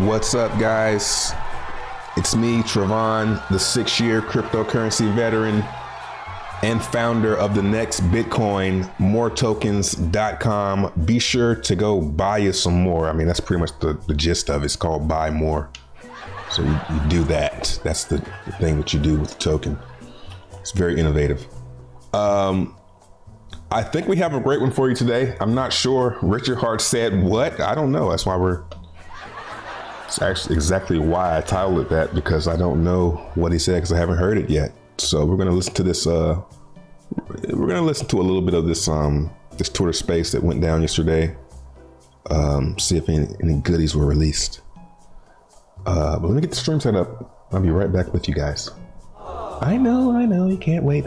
What's up, guys? It's me, Trevon, the 6-year cryptocurrency veteran and founder of the next Bitcoin, moretokens.com. Be sure to go buy you some more. I mean, that's pretty much the gist of it. It's called buy more. So you do that. That's the thing that you do with the token. It's very innovative. I think we have a great one for you today. I'm not sure. Richard Hart said what? I don't know. That's why it's actually exactly why I titled it that, because I don't know what he said because I haven't heard it yet. So we're going to listen to this. We're going to listen to a little bit of this this Twitter space that went down yesterday. See if any goodies were released. But let me get the stream set up. I'll be right back with you guys. I know. You can't wait.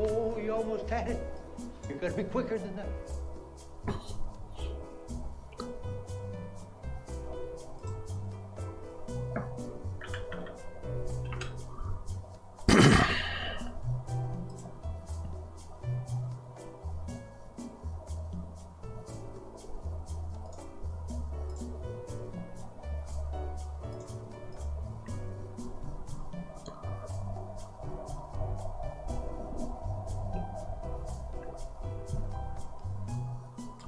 Oh, you almost had it. You gotta be quicker than that.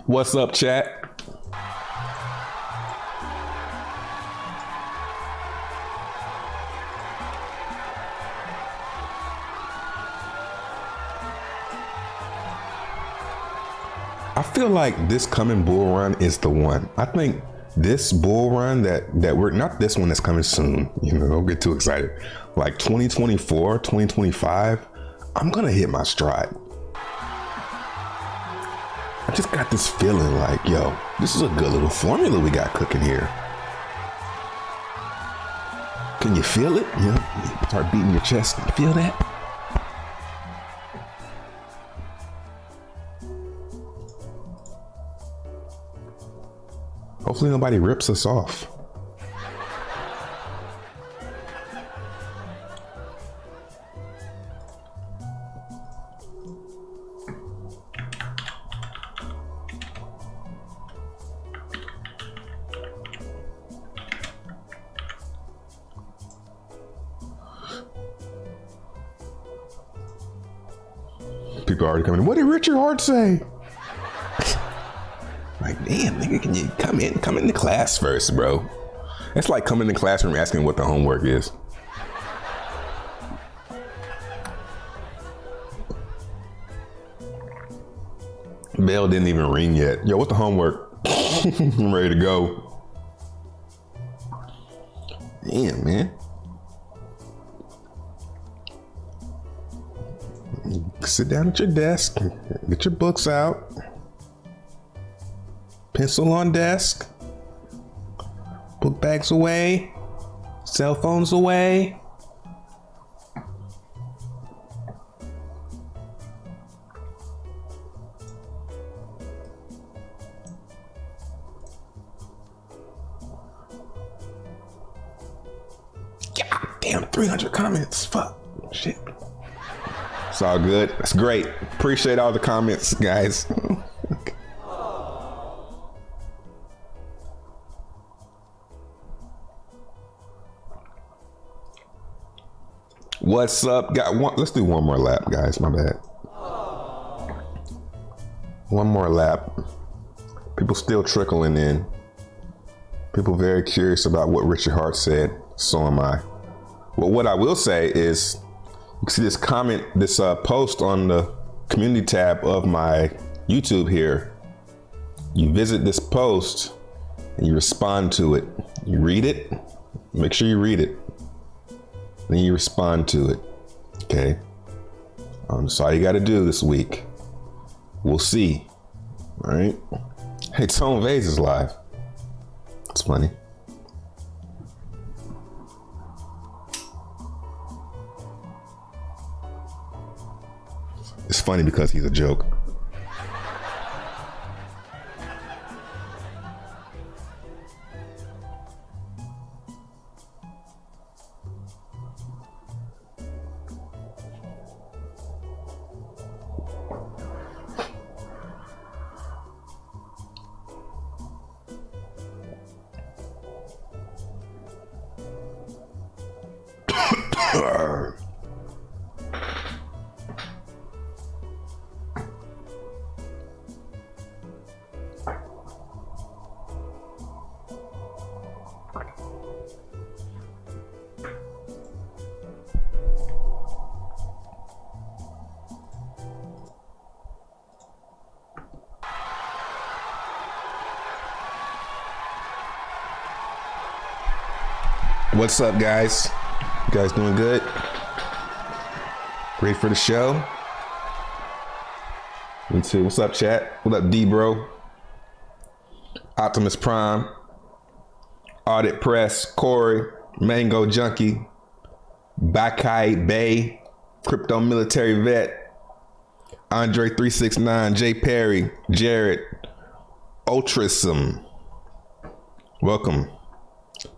What's up, chat? I feel like this coming bull run is the one. I think this bull run that we're not this one that's coming soon, don't get too excited. Like 2024, 2025, I'm gonna hit my stride. I just got this feeling like, yo, this is a good little formula we got cooking here. Can you feel it? You start beating your chest. You feel that? Hopefully nobody rips us off. People already coming. What did Richard Hart say? Like, damn, nigga, can you come in the class first, bro? It's like coming in the classroom asking what the homework is. Bell didn't even ring yet. Yo, what the homework? I'm ready to go. Damn, man. Sit down at your desk, get your books out, pencil on desk, book bags away, cell phones away. God damn, 300 comments, fuck, shit. It's all good. That's great. Appreciate all the comments, guys. What's up, guys? Let's do one more lap, guys. My bad. One more lap. People still trickling in. People very curious about what Richard Hart said. So am I. Well, what I will say is, you can see this comment, this post on the community tab of my YouTube here. You visit this post and you respond to it. You read it, make sure you read it. Then you respond to it, okay? That's all you gotta do this week. We'll see, all right? Hey, Tone Vase is live. It's funny. It's funny because he's a joke. What's up, guys? You guys doing good? Ready for the show? Me too. What's up, chat? What up, D-Bro? Optimus Prime, Audit Press, Corey, Mango Junkie, Bakai Bay, Crypto Military Vet, Andre 369, Jay Perry, Jared, Ultrasum. Welcome.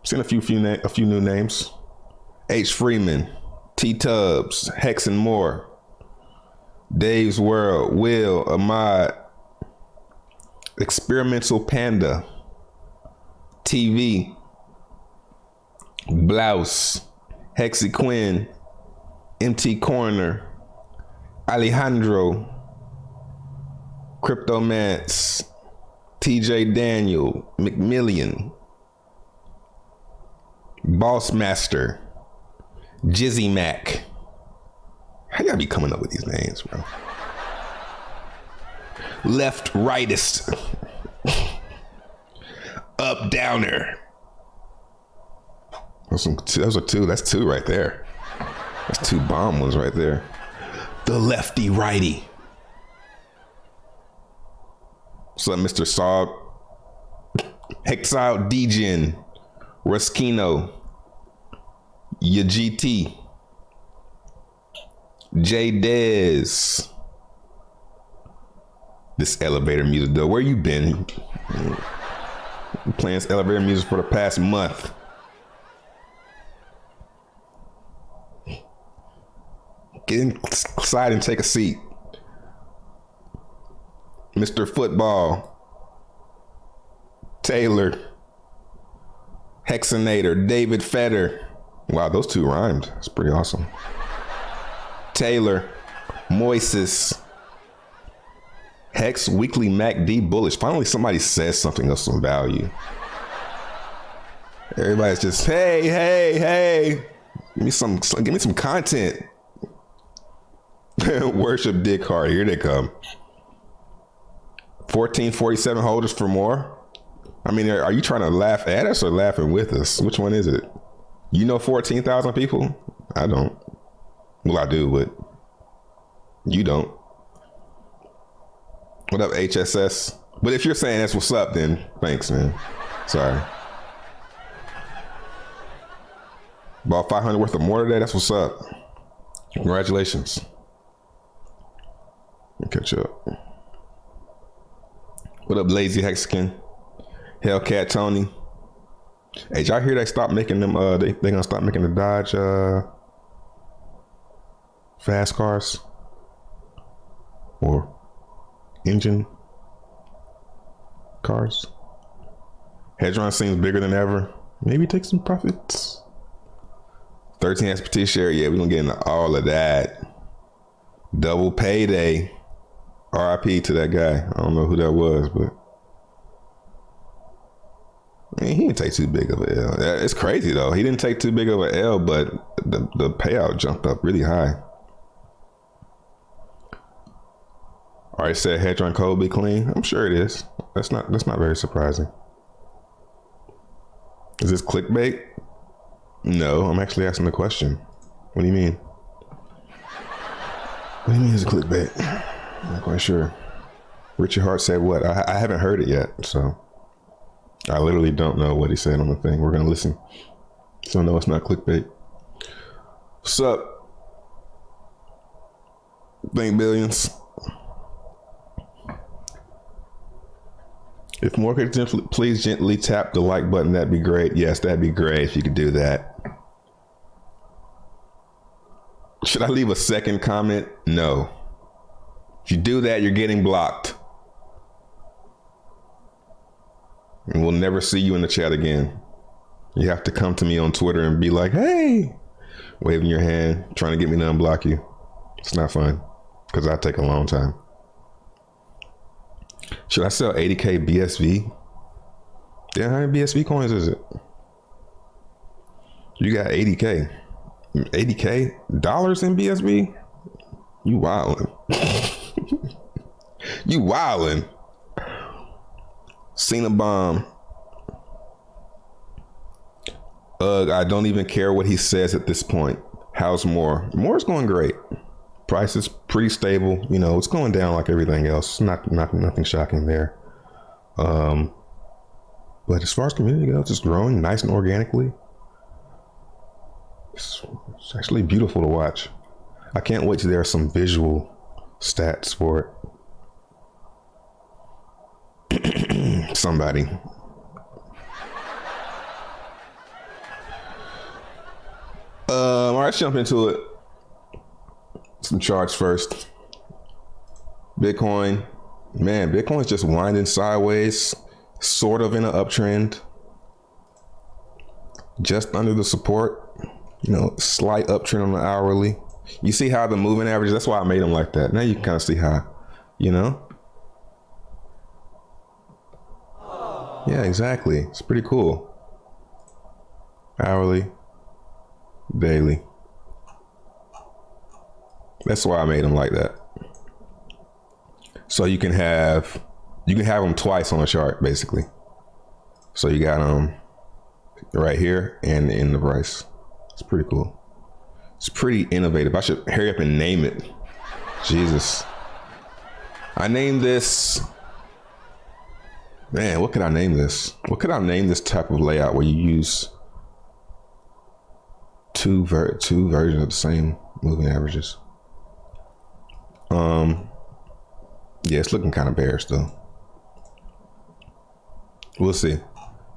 Seen a few new names. H. Freeman, T. Tubbs, Hex and More, Dave's World, Will, Ahmad, Experimental Panda, TV, Blouse, Hexy Quinn, MT Corner, Alejandro, Cryptomance, TJ Daniel, McMillian, Boss Master, Jizzy Mac. How y'all be coming up with these names, bro? Left Rightist, Up Downer. Those are two. That's two right there. That's two bomb ones right there. The Lefty Righty. What's up, Mr. Saab? Hexile Degen, Ruskino, YaGT, J Dez. This elevator music though, where you been? Playing this elevator music for the past month. Get inside and take a seat. Mr. Football, Taylor, Hexinator, David Fetter. Wow, those two rhymed. That's pretty awesome. Taylor, Moises, Hex, Weekly MacD Bullish. Finally, somebody says something of some value. Everybody's just, hey. Give me some content. Worship Dick Hart. Here they come. 1447 holders for more. I mean, are you trying to laugh at us or laughing with us? Which one is it? You know 14,000 people? I don't. Well, I do, but you don't. What up, HSS? But if you're saying that's what's up, then thanks, man. Sorry. Bought 500 worth of more today. That's what's up. Congratulations. Let me catch up. What up, Lazy Hexagon? Hellcat Tony. Hey, y'all hear they stopped making them? They gonna stop making the Dodge fast cars or engine cars. Hedron seems bigger than ever. Maybe take some profits. 13 SPT share. Yeah, we're gonna get into all of that. Double payday. RIP to that guy. I don't know who that was, but I mean, he didn't take too big of an L. It's crazy though. He didn't take too big of an L, but the payout jumped up really high. Alright, said Hedron code be clean. I'm sure it is. That's not very surprising. Is this clickbait? No, I'm actually asking the question. What do you mean? What do you mean it's a clickbait? I'm not quite sure. Richard Hart said what? I haven't heard it yet, so I literally don't know what he said on the thing. We're gonna listen. So no, it's not clickbait. What's up? Bank Billions. If more could please gently tap the like button, that'd be great. Yes, that'd be great if you could do that. Should I leave a second comment? No. If you do that, you're getting blocked. And we'll never see you in the chat again. You have to come to me on Twitter and be like, hey, waving your hand, trying to get me to unblock you. It's not fun, because that'll take a long time. Should I sell 80K BSV? Yeah, how many BSV coins is it? You got 80K. 80K dollars in BSV? You wildin'. You wildin'. Cena Bomb. I don't even care what he says at this point. How's more? More's going great. Price is pretty stable. You know, it's going down like everything else. Nothing shocking there. But as far as community goes, it's growing nice and organically. It's actually beautiful to watch. I can't wait till there are some visual stats for it. Somebody. All right, let's jump into it. Some charts first. Bitcoin. Man, Bitcoin's just winding sideways, sort of in an uptrend. Just under the support. You know, slight uptrend on the hourly. You see how the moving average, that's why I made them like that. Now you can kind of see how, you know? Yeah, exactly. It's pretty cool. Hourly, daily. That's why I made them like that. So you can have them twice on a chart, basically. So you got them right here and in the price. It's pretty cool. It's pretty innovative. I should hurry up and name it. Jesus. I named this. Man, what could I name this? What could I name this type of layout where you use two versions of the same moving averages? Yeah, it's looking kind of bearish though. We'll see.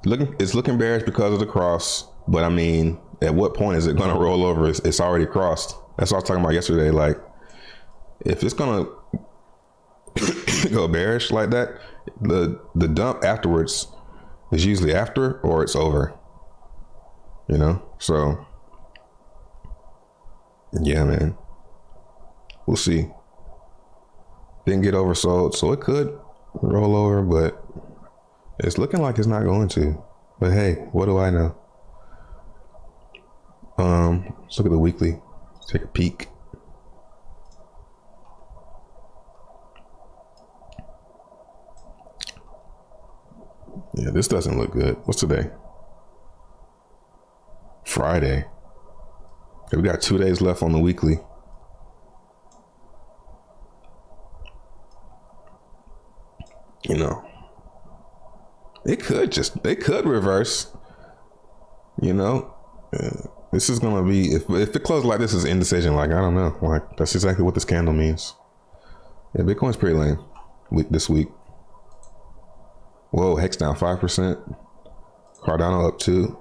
It's looking bearish because of the cross, but I mean, at what point is it going to roll over? It's already crossed. That's what I was talking about yesterday. Like, if it's going to go bearish like that, the dump afterwards is usually after or it's over. You know? So, yeah, man. We'll see. Didn't get oversold, so it could roll over, but it's looking like it's not going to. But hey, what do I know? Let's look at the weekly. Take a peek. Yeah, this doesn't look good. What's today? Friday. Okay, we got 2 days left on the weekly. You know, it could reverse. You know, this is gonna be if it closes like this is indecision. Like, I don't know. Like, that's exactly what this candle means. Yeah, Bitcoin's pretty lame this week. Whoa, Hex down 5%. Cardano up 2.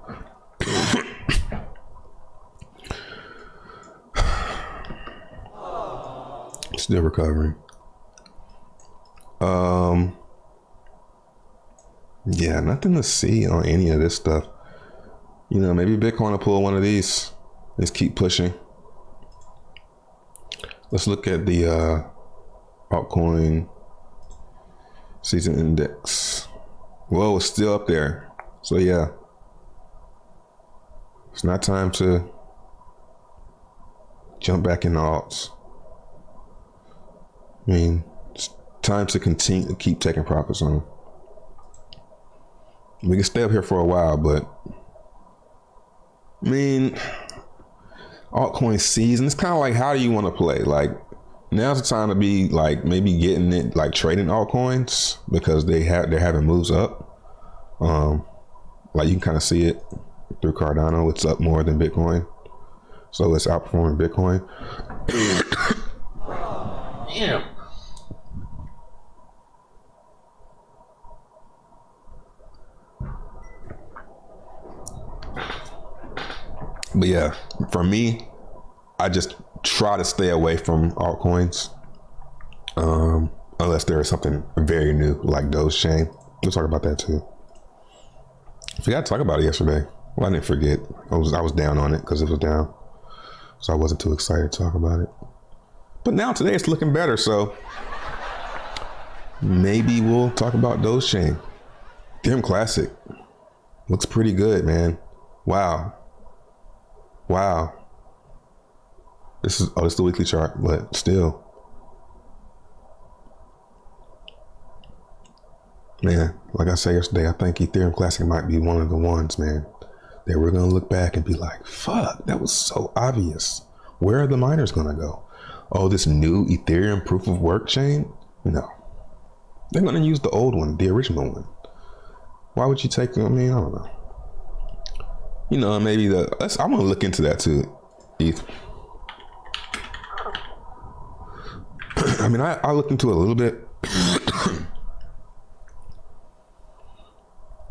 Still recovering. Yeah, nothing to see on any of this stuff. You know, maybe Bitcoin will pull one of these. Let's keep pushing. Let's look at the altcoin season index. Whoa, it's still up there. So yeah, it's not time to jump back into alts. I mean, it's time to continue to keep taking profits on them. We can stay up here for a while, but I mean, altcoin season, it's kind of like, how do you want to play? Like, now's the time to be like maybe getting it, like trading altcoins, because they're having moves up. Like, you can kind of see it through Cardano. It's up more than Bitcoin, so it's outperforming Bitcoin. Damn. But yeah, for me, I just try to stay away from altcoins, unless there is something very new like Dogecoin. We'll talk about that too. I forgot to talk about it yesterday. Well, I didn't forget. I was down on it because it was down, so I wasn't too excited to talk about it. But now today it's looking better, so maybe we'll talk about Dogecoin. Ethereum Classic looks pretty good, man. Wow. This is the weekly chart, but still, man, like I said yesterday, I think Ethereum Classic might be one of the ones, man. they were going to look back and be like, fuck, that was so obvious. Where are the miners going to go? Oh, this new Ethereum proof of work chain? No. They're going to use the old one, the original one. Why would you take, I mean, I don't know. You know, maybe I'm going to look into that too, ETH. I mean, I looked into it a little bit.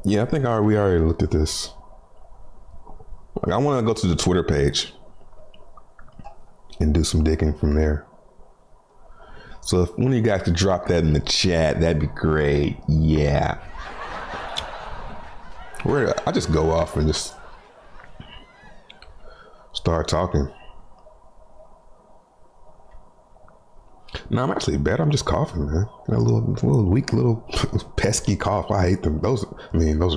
Yeah, I think we already looked at this. Like, I want to go to the Twitter page and do some digging from there. So if one of you guys could drop that in the chat, that'd be great. Yeah. I just go off and just start talking. No, I'm actually better. I'm just coughing, man. Got a little weak, little pesky cough. I hate them. Those are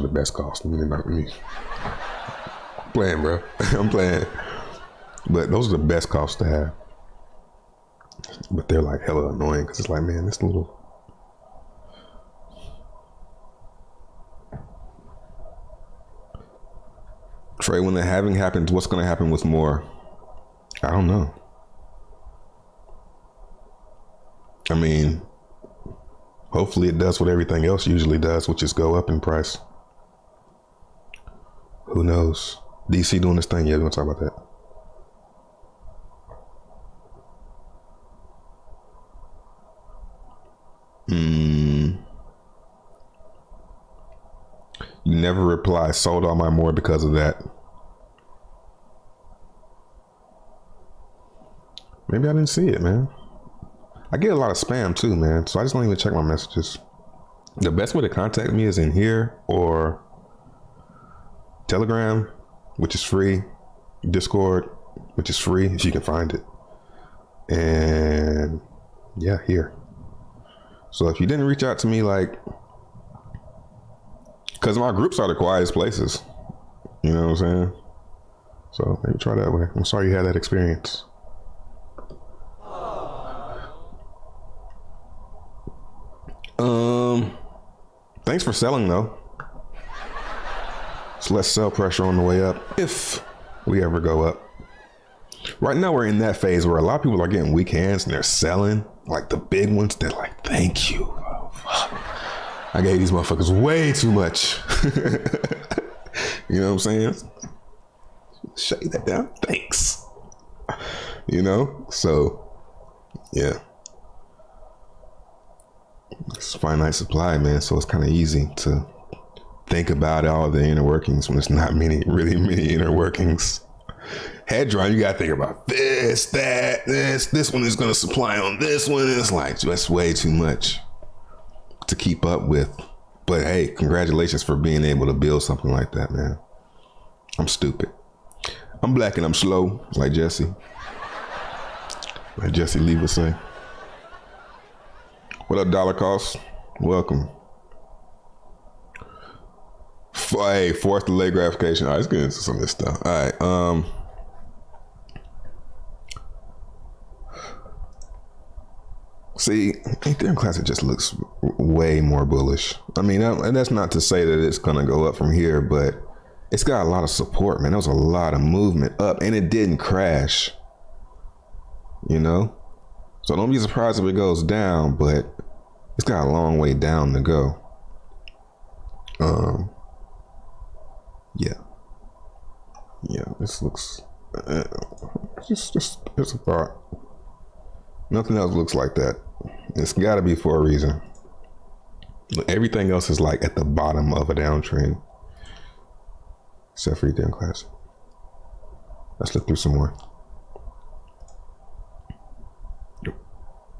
the best coughs. I mean, not me. I'm playing, bro. I'm playing. But those are the best coughs to have. But they're like hella annoying because it's like, man, this little. Trey, when the halving happens, what's going to happen with more? I don't know. I mean, hopefully it does what everything else usually does, which is go up in price. Who knows? DC doing this thing. Yeah, we're going to talk about that. You never reply. Sold all my more because of that. Maybe I didn't see it, man. I get a lot of spam too, man. So I just don't even check my messages. The best way to contact me is in here or Telegram, which is free. Discord, which is free if you can find it. And yeah, here. So if you didn't reach out to me, like, because my groups are the quietest places. You know what I'm saying? So maybe try that way. I'm sorry you had that experience. Thanks for selling though. It's less sell pressure on the way up if we ever go up. Right now we're in that phase where a lot of people are getting weak hands and they're selling. Like the big ones, they're like, thank you. I gave these motherfuckers way too much. You know what I'm saying? Shut that down. Thanks. You know? So, yeah. It's finite supply, man. So it's kind of easy to think about all the inner workings when there's not really many inner workings. Head drawing, you got to think about this, that, this one is going to supply on this one. It's like, that's way too much to keep up with. But hey, congratulations for being able to build something like that, man. I'm stupid. I'm black and I'm slow, like Jesse. Like Jesse Lee would say. What up, Dollar Cost? Welcome. Hey, fourth delay gratification. All right, let's get into some of this stuff. All right. See, Ethereum Classic just looks way more bullish. I mean, and that's not to say that it's gonna go up from here, but it's got a lot of support, man. There was a lot of movement up, and it didn't crash. You know, so don't be surprised if it goes down, but it's got a long way down to go. Yeah. This looks just it's a thought. Nothing else looks like that. It's got to be for a reason. Everything else is like at the bottom of a downtrend, except for Ethereum Classic. Let's look through some more.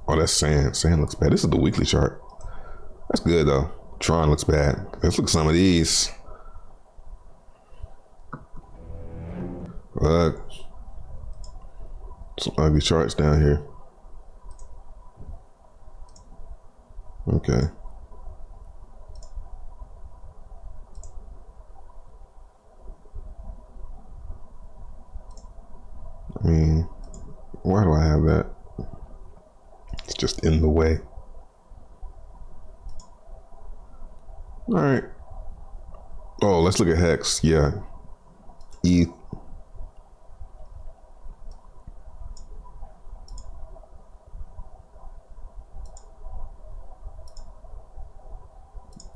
Oh, that's sand. Sand looks bad. This is the weekly chart. That's good though. Tron looks bad. Let's look at some of these. Look, some ugly charts down here. Okay. I mean, why do I have that? It's just in the way. All right. Oh, let's look at Hex. Yeah. ETH.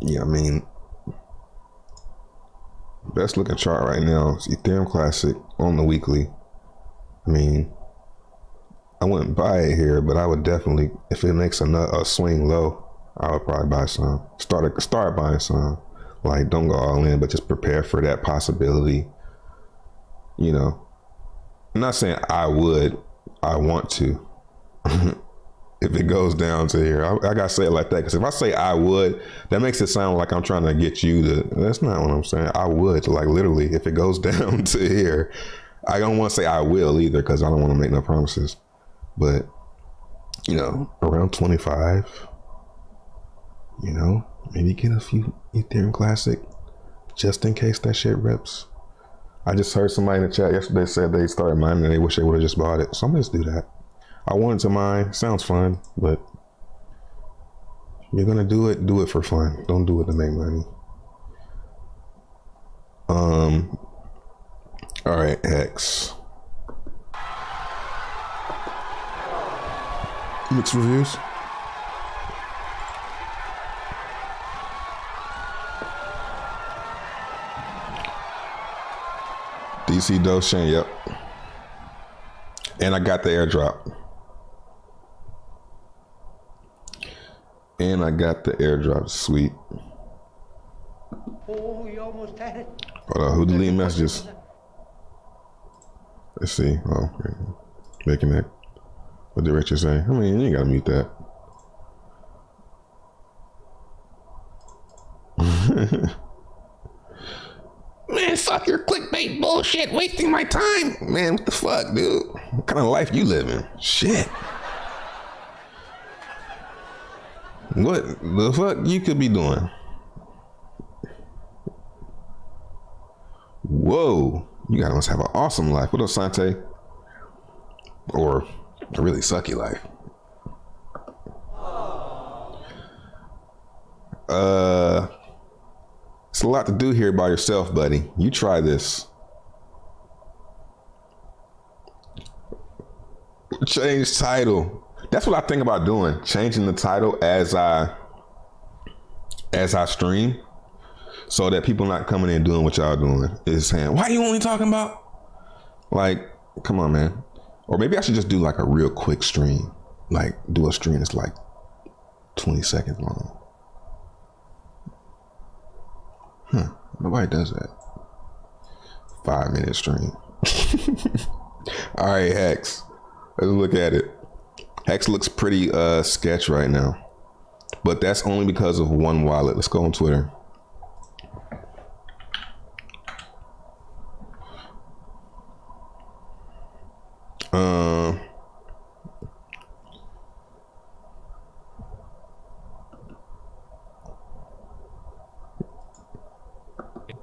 Yeah, I mean, best looking chart right now is Ethereum Classic on the weekly. I mean, I wouldn't buy it here, but I would definitely, if it makes a swing low, I would probably buy some. Start buying some. Like, don't go all in, but just prepare for that possibility. You know, I'm not saying I would. I want to. If it goes down to here, I gotta say it like that, because if I say I would, that makes it sound like I'm trying to get you to. That's not what I'm saying. I would, like, literally, if it goes down to here. I don't want to say I will either, because I don't want to make no promises. But, you know, around 25, you know, maybe get a few Ethereum Classic just in case that shit rips. I just heard somebody in the chat yesterday said they started mining and they wish they would have just bought it. So I'm going to do that. I wanted to mine. Sounds fun, but if you're going to do it for fun. Don't do it to make money. All right, X. Mixed reviews. DC Doshan, yep. And I got the airdrop. Sweet. Oh, you almost had it. Hold on, who deleted messages? Let's see. Oh, okay. Making that. What did Richard say? I mean, you ain't gotta mute that. Man, fuck your clickbait bullshit, wasting my time. Man, what the fuck, dude? What kind of life you living? Shit. What the fuck you could be doing? Whoa, you gotta must have an awesome life. What up, Sante? Or a really sucky life. It's a lot to do here by yourself, buddy. You try this. Change title. That's what I think about doing. Changing the title as I stream, so that people not coming in doing what y'all doing is saying, why you only talking about? Like, come on, man. Or maybe I should just do like a real quick stream. Like, do a stream that's like 20 seconds long. Nobody does that. 5-minute stream. All right, Hex. Let's look at it. Hex looks pretty sketch right now. But that's only because of one wallet. Let's go on Twitter.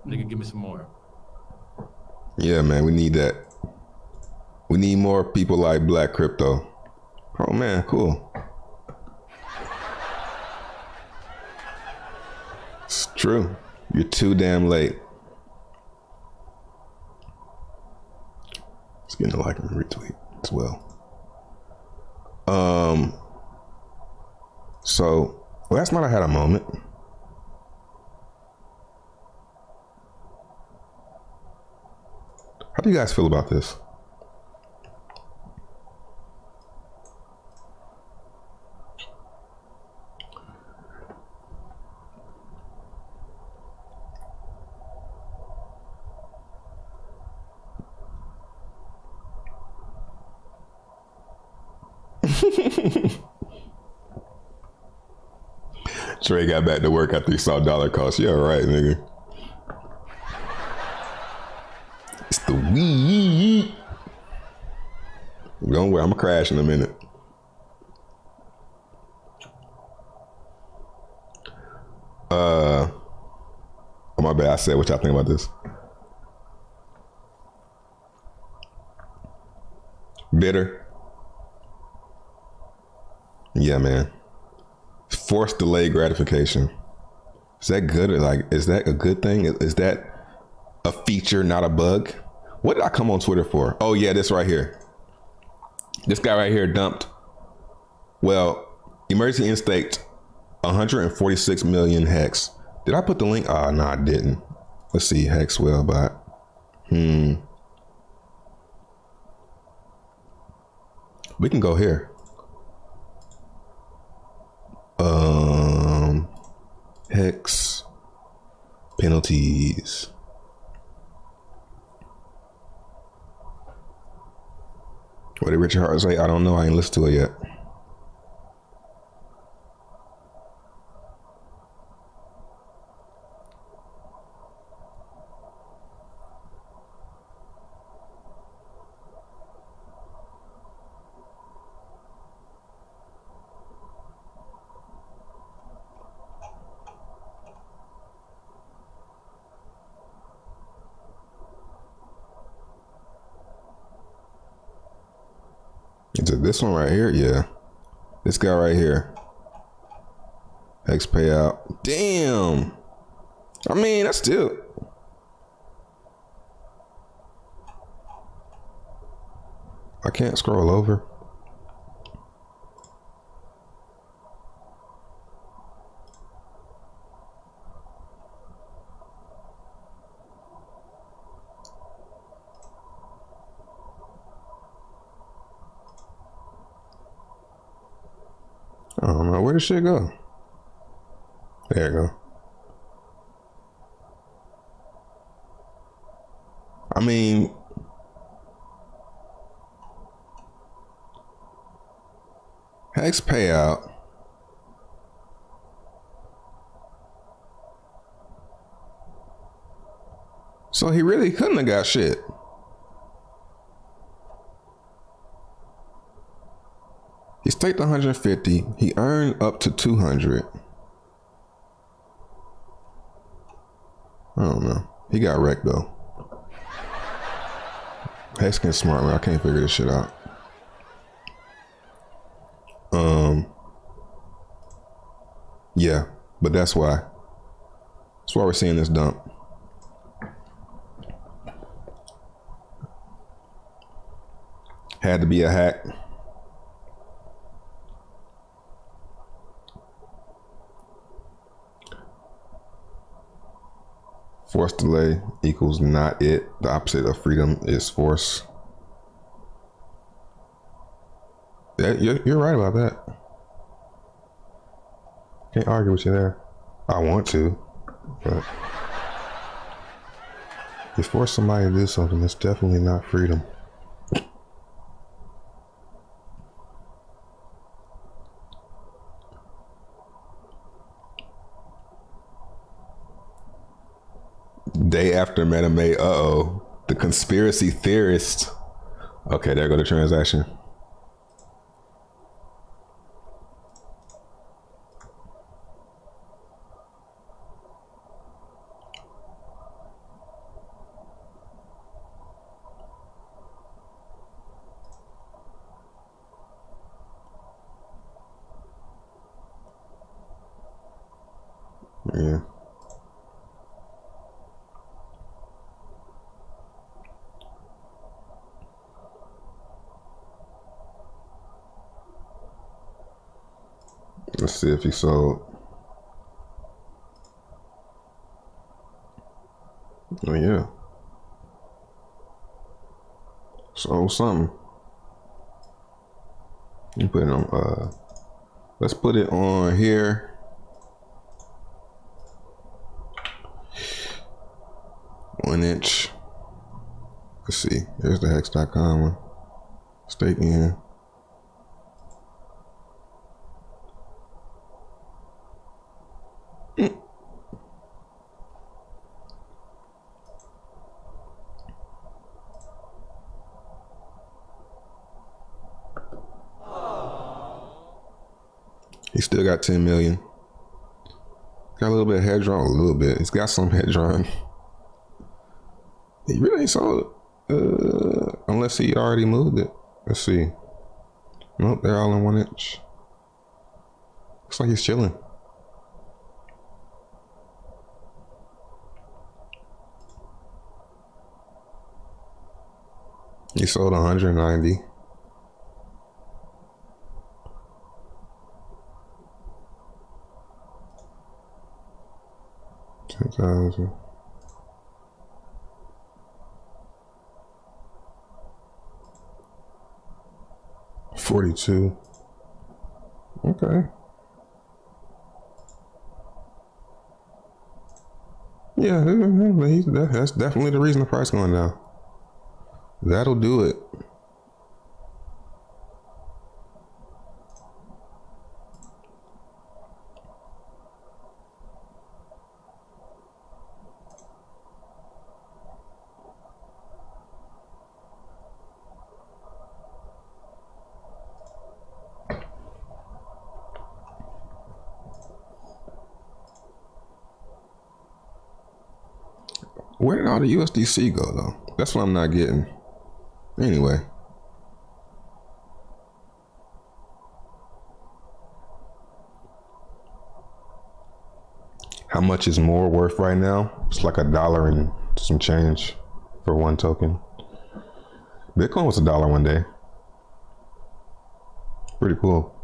Nigga, give me some more. Yeah, man, we need that. We need more people like Black Crypto. Oh man, cool. It's true. You're too damn late. It's getting a like and retweet as well. So last night I had a moment. How do you guys feel about this? Trey got back to work after he saw dollar cost. Yeah, right, nigga. It's the weed. Don't worry, I'm gonna crash in a minute. Oh my bad, I said what y'all think about this. Bitter. Yeah, man. Forced delayed gratification. Is that good? Or like, is that a good thing? Is that a feature, not a bug? What did I come on Twitter for? Oh yeah, this right here. This guy right here dumped. Well, emergency instaked 146 million hex. Did I put the link? Oh no, I didn't. Let's see, hex well bot. We can go here. Hex penalties. What did Richard Hart say? I don't know. I ain't listened to it yet. Is it this one right here? Yeah. This guy right here. Hex payout. Damn. I mean, that's still. I can't scroll over. I don't know. Where did shit go? There you go. I mean, hex payout. So he really couldn't have got shit. He staked 150. He earned up to 200. I don't know. He got wrecked though. Hexkin's smart, man. I can't figure this shit out. Yeah, but that's why. That's why we're seeing this dump. Had to be a hack. Force delay equals not it. The opposite of freedom is force. Yeah, you're right about that. Can't argue with you there. I want to, but you force somebody to do something, it's definitely not freedom. Day after MetaMay, the conspiracy theorist. Okay, there go the transaction. Yeah. Let's see if he sold. Oh yeah. Sold something. You put it on let's put it on here. One inch. Let's see. There's the hex.com one. Staking in. He still got 10 million. Got a little bit of head drawn, a little bit. He's got some head drawn. He really ain't sold it. Unless he already moved it. Let's see. Nope, they're all in 1 inch. Looks like he's chilling. He sold 190. $10,000. $42. Okay. Yeah, that's definitely the reason the price going down. That'll do it. Where did all the USDC go though? That's what I'm not getting. Anyway. How much is more worth right now? It's like $1 and some change for one token. Bitcoin was $1 one day. Pretty cool.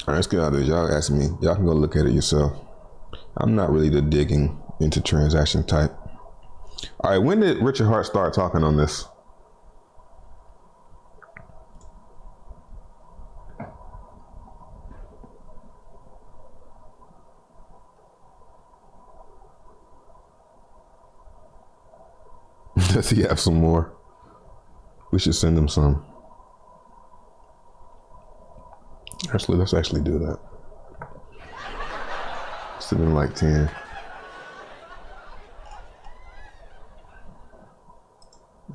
All right, let's get out of this. Y'all ask me. Y'all can go look at it yourself. I'm not really the digging into transaction type. All right, when did Richard Hart start talking on this? Does he have some more? We should send him some. Actually, let's actually do that. Send him like 10.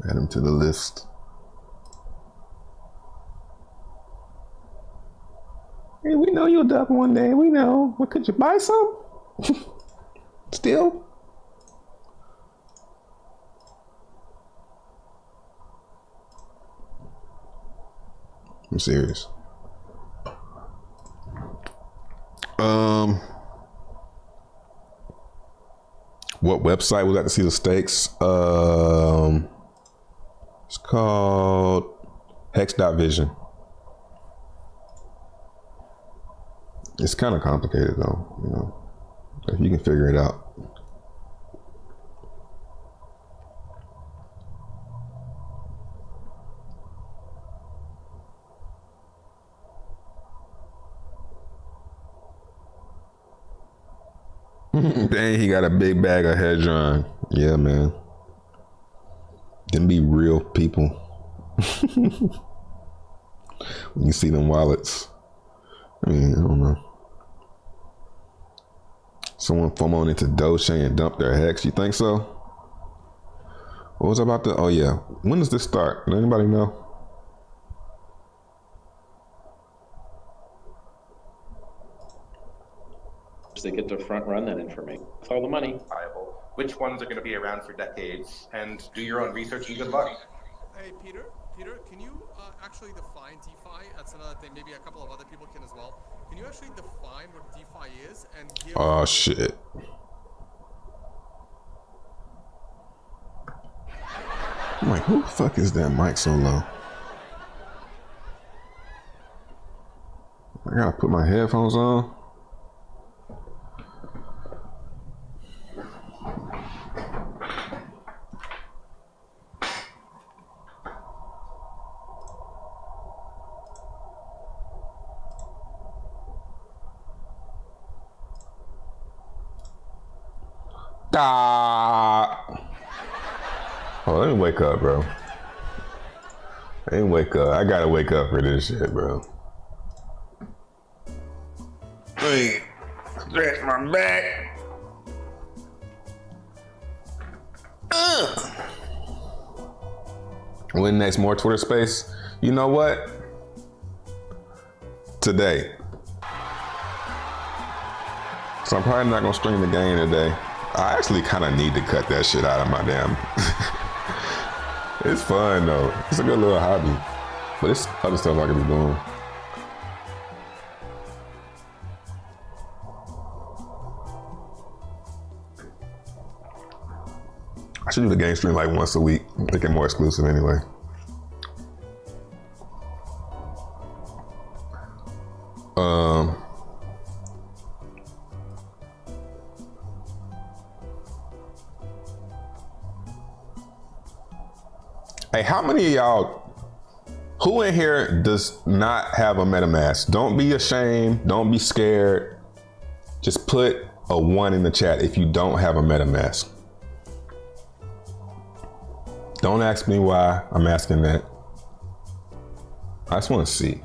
Add him to the list. Hey, we know you'll duck one day. We know. Well, could you buy some? Still? I'm serious. What website was that to see the stakes? It's called Hex.vision. It's kind of complicated though, you know, if you can figure it out. Dang, he got a big bag of Hedron. Yeah, man. Them be real people. When you see them wallets. I mean, I don't know. Someone FOMOing into Doge and dump their Hex. You think so? What was I about to? Oh yeah. When does this start? Does anybody know? They get to front run that information with all the money. Viable. Which ones are going to be around for decades? And do your own research and good luck. Hey, Peter, can you actually define DeFi? That's another thing. Maybe a couple of other people can as well. Can you actually define what DeFi is and give? Oh shit. I'm like, who the fuck is that mic so low? I gotta put my headphones on. Oh, let me wake up, bro. Let me wake up. I gotta wake up for this shit, bro. Wait, stretch my back. When next? More Twitter space? You know what? Today. So I'm probably not gonna stream the game today. I actually kind of need to cut that shit out of my damn. It's fun though. It's a good little hobby, but it's other stuff I could be doing. should do the game stream like once a week. Make it more exclusive anyway. Hey, how many of y'all, who in here does not have a MetaMask? Don't be ashamed. Don't be scared. Just put a 1 in the chat if you don't have a MetaMask. Don't ask me why I'm asking that. I just want to see.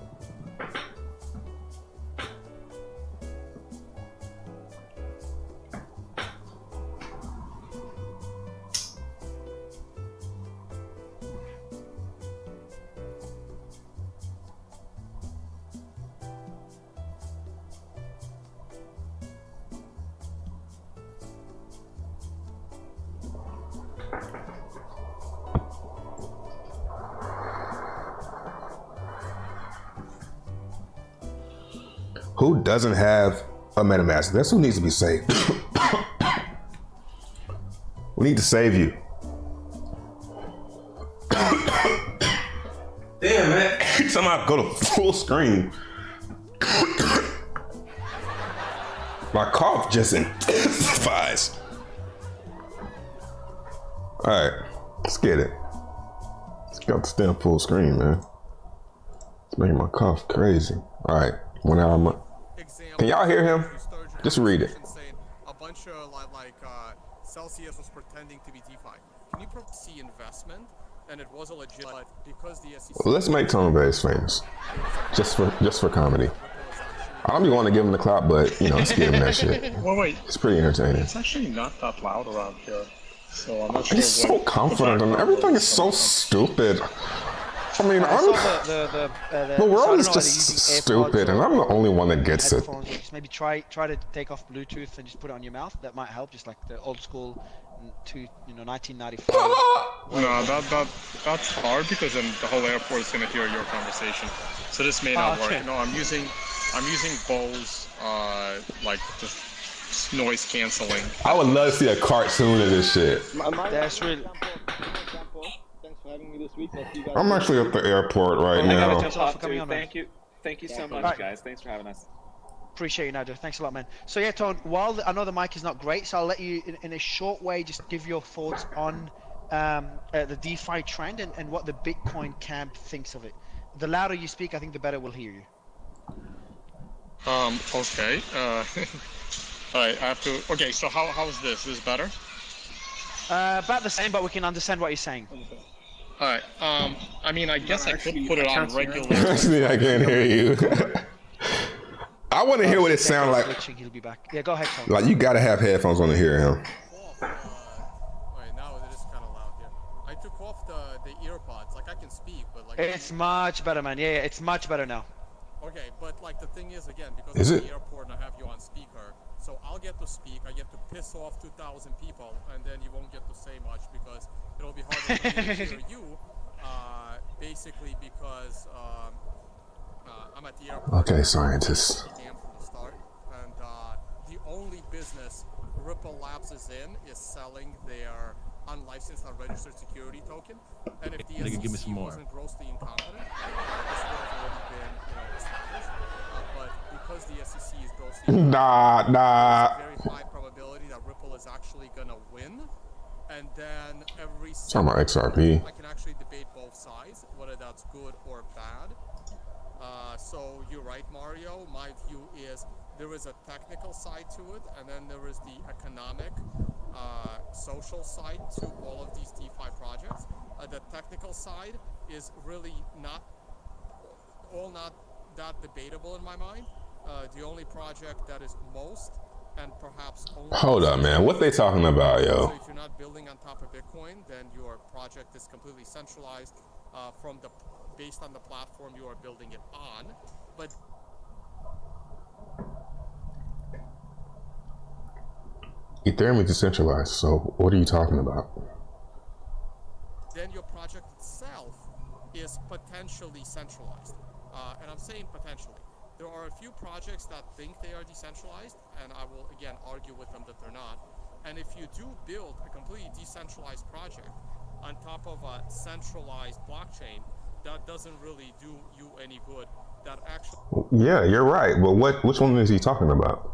Who doesn't have a MetaMask? That's who needs to be saved. We need to save you. Damn, man. Every time I go to full screen, my cough just intensifies. All right, let's get it. Let's go to stand full screen, man. It's making my cough crazy. All right, 1 hour a month. Can y'all hear him? Just read it. A bunch of Celsius was pretending to be DeFi. Can you see investment? And it was a legit, but because the SEC. Well, let's make Tone Base famous, just for comedy. I don't be wanting to give him the clout, but you know, let's give him that shit. Well, wait. It's pretty entertaining. It's actually not that loud around here, so I'm not sure. He's so confident, and everything is so stupid. I mean, the world is just stupid, and I'm the only one that gets it. Just maybe try to take off Bluetooth and just put it on your mouth. That might help, just like the old school, 1995. No, that's hard because then the whole airport is gonna hear your conversation. So this may not work. No, I'm using Bose like just noise canceling. I would love to see a cartoon of this shit. That's really. Having me this week. I'll see you guys. I'm actually at the airport right now. Thank you so much, guys. Thanks for having us. Appreciate you, Nader. Thanks a lot, man. So yeah, Tone, while I know the mic is not great, so I'll let you, in a short way, just give your thoughts on the DeFi trend and what the Bitcoin camp thinks of it. The louder you speak, I think the better we'll hear you. Okay. All right, I have to. Okay, so how's this? Is this better? About the same, but we can understand what you're saying. Alright, I mean, I guess I could put it on regular. Actually, I can't hear you. I want to hear what it sounds like. He'll be back. Yeah, go ahead, Tom. Like, you gotta have headphones on to hear him. Wait, now it is kind of loud here. I took off the earpods. Like, I can speak, but like. It's much better, man. Yeah, it's much better now. Okay, but like the thing is, again, because is I'm it? in the airport and I have you on speaker, so I'll get to speak, I get to piss off 2,000 people, and then you won't get to say much because it'll be harder for me to hear you, basically because I'm at the airport. Okay, scientists. From the start, and the only business Ripple Labs is in is selling their unlicensed, unregistered security token, and if the SEC wasn't grossly incompetent, this would have already been, established. But because the SEC is grossly incompetent, there's a very high probability that Ripple is actually gonna win, and then every talking about XRP. I can actually debate both sides, whether that's good or bad. So you're right, Mario. My view is there is a technical side to it, and then there is the economic, social side to all of these DeFi projects. The technical side is really not that debatable in my mind. The only project that is most and perhaps only. Hold up, man. What they talking about, yo? So if you're not building on top of Bitcoin, then your project is completely centralized based on the platform you are building it on. But Ethereum is decentralized, so what are you talking about? then your project itself is potentially centralized. And I'm saying potentially. There are a few projects that think they are decentralized, and I will again argue with them that they're not. And if you do build a completely decentralized project on top of a centralized blockchain, that doesn't really do you any good. That actually. Yeah, you're right. But which one is he talking about?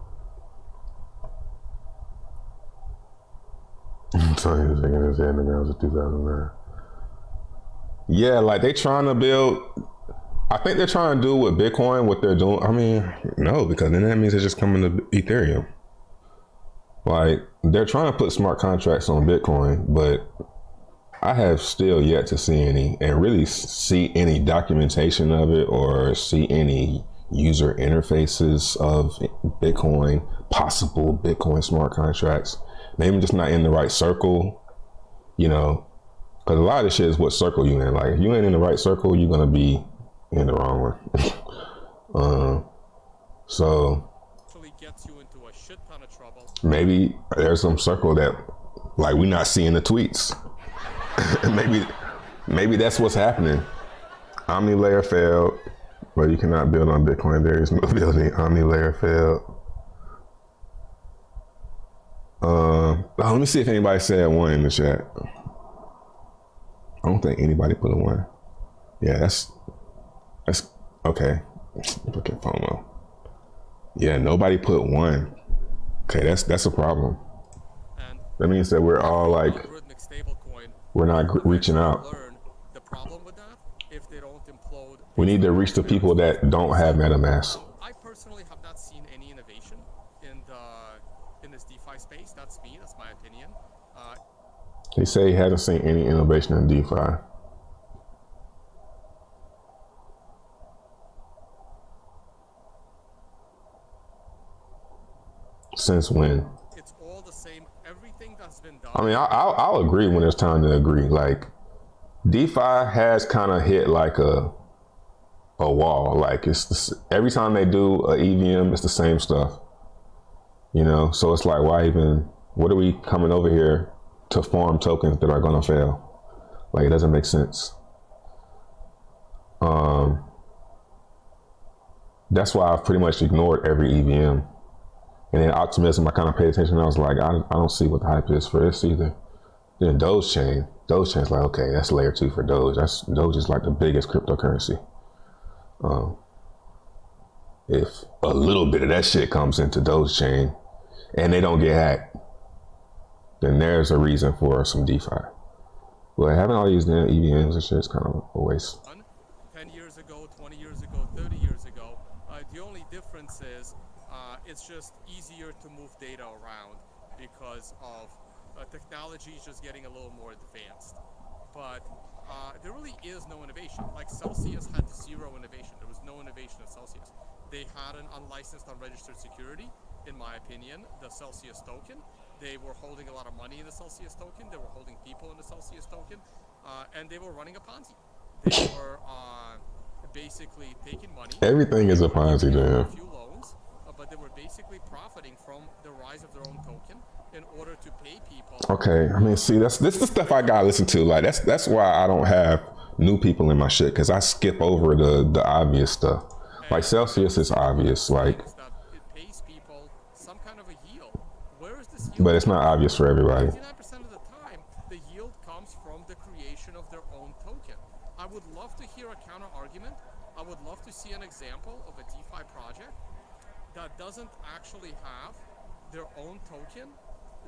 So he was thinking his head in the ground was 2009. Yeah, like they trying to build. I think they're trying to do with Bitcoin what they're doing. I mean, no, because then that means it's just coming to Ethereum. Like they're trying to put smart contracts on Bitcoin, but I have still yet to see any and really see any documentation of it or see any user interfaces of Bitcoin, possible Bitcoin smart contracts. Maybe just not in the right circle, you know, because a lot of this shit is what circle you in. Like if you ain't in the right circle, you're going to be in the wrong one. So actually gets you into a shit ton of trouble. Maybe there's some circle that like we're not seeing the tweets. maybe that's what's happening. Omni layer failed, but you cannot build on Bitcoin. There is no building. Omni layer failed. Let me see if anybody said one in the chat. I don't think anybody put a one. Yeah, that's okay. Look at FOMO. Yeah, nobody put one. Okay, that's a problem. And that means that we're all like, we're not reaching out. The problem with that, if they don't implode, we need to reach the people that don't have MetaMask. I personally have not seen any innovation in this DeFi space. That's me. That's my opinion. He said he hasn't seen any innovation in DeFi. Since when? It's all the same. Everything that's been done. I mean, I'll agree when it's time to agree. Like, DeFi has kind of hit like a wall. Like, every time they do a EVM, it's the same stuff. You know, so it's like, why even? What are we coming over here to farm tokens that are gonna fail? Like, it doesn't make sense. That's why I've pretty much ignored every EVM. And then Optimism, I kind of paid attention. I was like, I don't see what the hype is for this either. Then Doge Chain's like, okay, that's layer 2 for Doge. Doge is like the biggest cryptocurrency. If a little bit of that shit comes into Doge Chain and they don't get hacked, then there's a reason for some DeFi. But having all these damn EVMs and shit is kind of a waste. 10 years ago, 20 years ago, 30 years ago, the only difference is it's just easier to move data around because of technology is just getting a little more advanced. But there really is no innovation. Like Celsius had zero innovation. There was no innovation in Celsius. They had an unlicensed, unregistered security, in my opinion, the Celsius token. They were holding a lot of money in the Celsius token. They were holding people in the Celsius token. And they were running a Ponzi. They were basically taking money. Everything is a Ponzi to him. But they were basically profiting from the rise of their own token in order to pay people. Okay, I mean, see, this is the stuff I gotta listen to. Like, that's why I don't have new people in my shit, because I skip over the obvious stuff. Like Celsius is obvious, like, It pays people some kind of a yield. Where is this yield? but it's not obvious for everybody. 99% of the time, the yield comes from the creation of their own token. I would love to hear a counter argument. I would love to see an example of a DeFi project that doesn't actually have their own token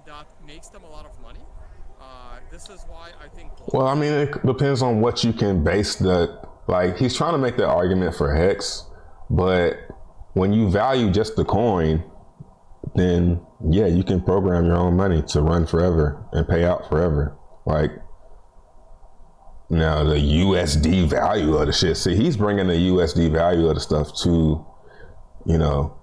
that makes them a lot of money. This is why I think. Well, I mean, it depends on what you can base like, he's trying to make the argument for Hex, but when you value just the coin, then yeah, you can program your own money to run forever and pay out forever. Like, now the USD value of the shit, see, he's bringing the USD value of the stuff to, you know,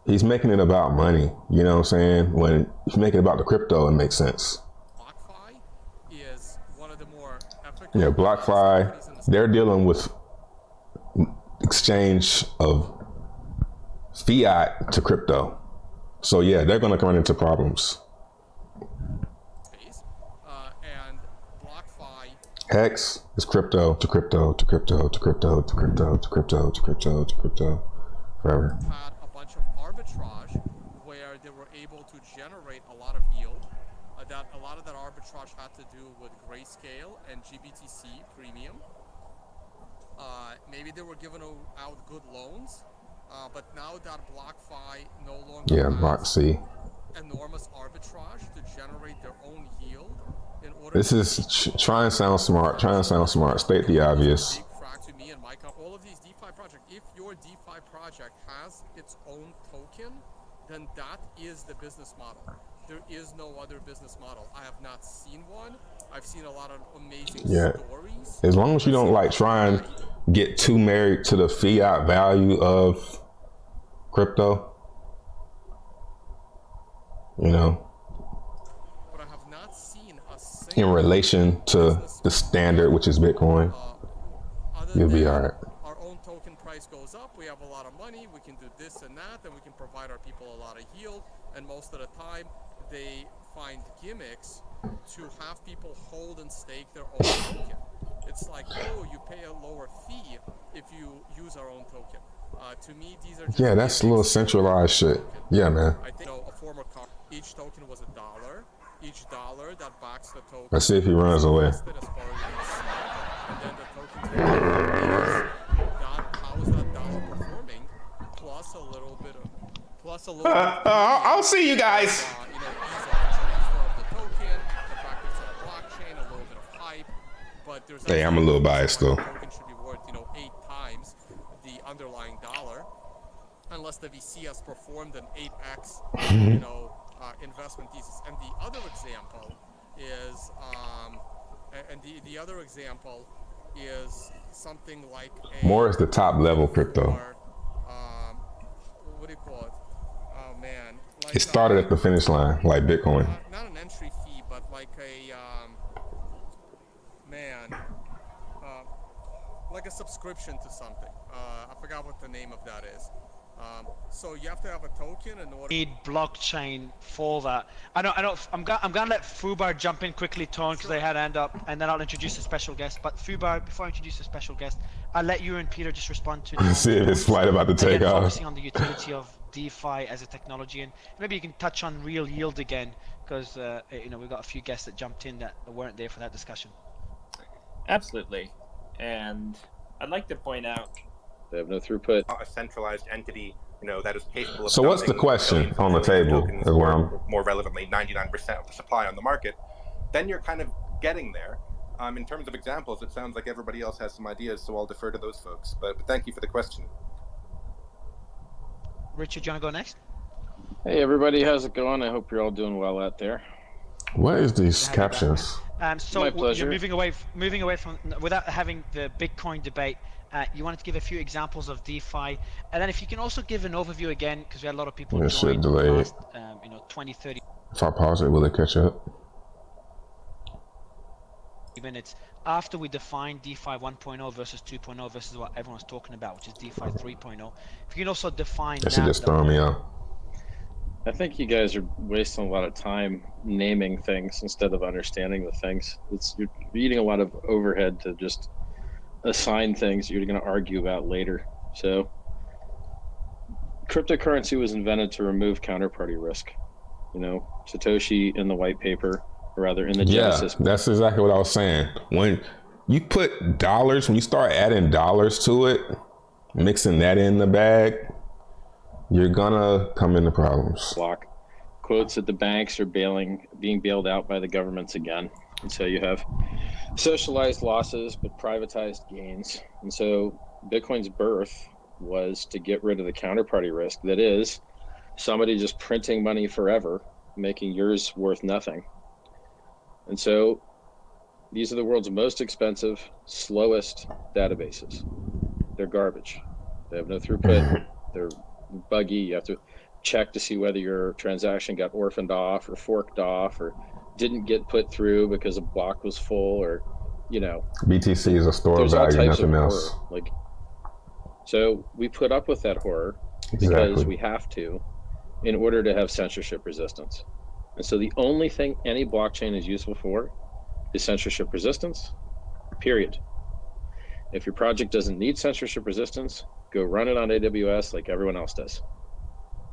he's making it about money, you know what I'm saying? When you make it about the crypto, it makes sense. BlockFi is one of the more ethical. Yeah, BlockFi, they're dealing with exchange of fiat to crypto. So yeah, they're gonna run into problems. And BlockFi. Hex is crypto to crypto to crypto to crypto to crypto to crypto to crypto to crypto forever. Had a bunch of arbitrage where they were able to generate a lot of yield. That a lot of that arbitrage had to do with Grayscale and GBTC premium. Maybe they were giving out good loans, but now that BlockFi no longer has enormous arbitrage to generate their own yield in order. This is try and sound smart. Try and sound smart. State the obvious. Big frac to me and my company. All of these DeFi projects. If your DeFi project has its own token, then that is the business model. There is no other business model. I have not seen one. I've seen a lot of amazing stories. As long as you don't like try and get too married to the fiat value of crypto, you know, but I have not seen a single in relation to the standard, which is Bitcoin, you'll be all right. Our own token price goes up, we have a lot of money, we can do this and that, and we can provide our people a lot of yield, and most of the time they find gimmicks to have people hold and stake their own token. It's like, oh, you pay a lower fee if you use our own token. To me, these are just that's a little centralized shit. Yeah, man. I think a former each token was $1. Each dollar that backs the token. Let's see if he runs away. And then the token how is that dollar performing? Plus a little bit of I'll see you guys. Ease of transfer of the token, the fact it's on a blockchain, a little bit of hype, but there's Hey, I'm a little biased though. The token should be worth 8 times the underlying dollar, unless the VC has performed an 8x investment thesis. And the other example is the other example is something like more is the top level crypto. What do you call it? Oh man, like, it started at the finish line, like Bitcoin. Not an entry fee, but like a like a subscription to something. I forgot what the name of that is. So you have to have a token in order. Need blockchain for that. I'm gonna let Fubar jump in quickly, Tone, because they had hand up, and then I'll introduce a special guest. But Fubar, before I introduce a special guest, I'll let you and Peter just respond to. See if his flight about to take off. Focusing on the utility of DeFi as a technology, and maybe you can touch on real yield again, because we've got a few guests that jumped in that weren't there for that discussion. Absolutely, and I'd like to point out they have no throughput. A centralized entity, that is capable of. So what's the question on the table? Is where I'm more relevantly 99% of the supply on the market. Then you're kind of getting there. In terms of examples, it sounds like everybody else has some ideas, so I'll defer to those folks. But thank you for the question. Richard, do you want to go next? Hey everybody, how's it going? I hope you're all doing well out there. What is these captions? So My pleasure. you're moving away from without having the Bitcoin debate. You wanted to give a few examples of DeFi, and then if you can also give an overview again, because we had a lot of people join the last 20, 30 If I pause it, will it catch up? minutes after we define DeFi 1.0 versus 2.0 versus what everyone's talking about, which is DeFi 3.0. If you can also define that, just throwing me out. I think you guys are wasting a lot of time naming things instead of understanding the things. You're eating a lot of overhead to just assign things you're going to argue about later. So cryptocurrency was invented to remove counterparty risk. Satoshi in the white paper, or rather in the Genesis. Yeah, that's exactly what I was saying. When you put dollars, when you start adding dollars to it, mixing that in the bag, you're gonna come into problems. Block quotes that the banks are being bailed out by the governments again. And so you have socialized losses, but privatized gains. And so Bitcoin's birth was to get rid of the counterparty risk. That is, somebody just printing money forever, making yours worth nothing. And so these are the world's most expensive, slowest databases. They're garbage. They have no throughput. They're buggy. You have to check to see whether your transaction got orphaned off or forked off or didn't get put through because a block was full, or BTC is a store of value, nothing else. So we put up with that horror because we have to, in order to have censorship resistance. And so the only thing any blockchain is useful for is censorship resistance, period. If your project doesn't need censorship resistance, go run it on AWS like everyone else does.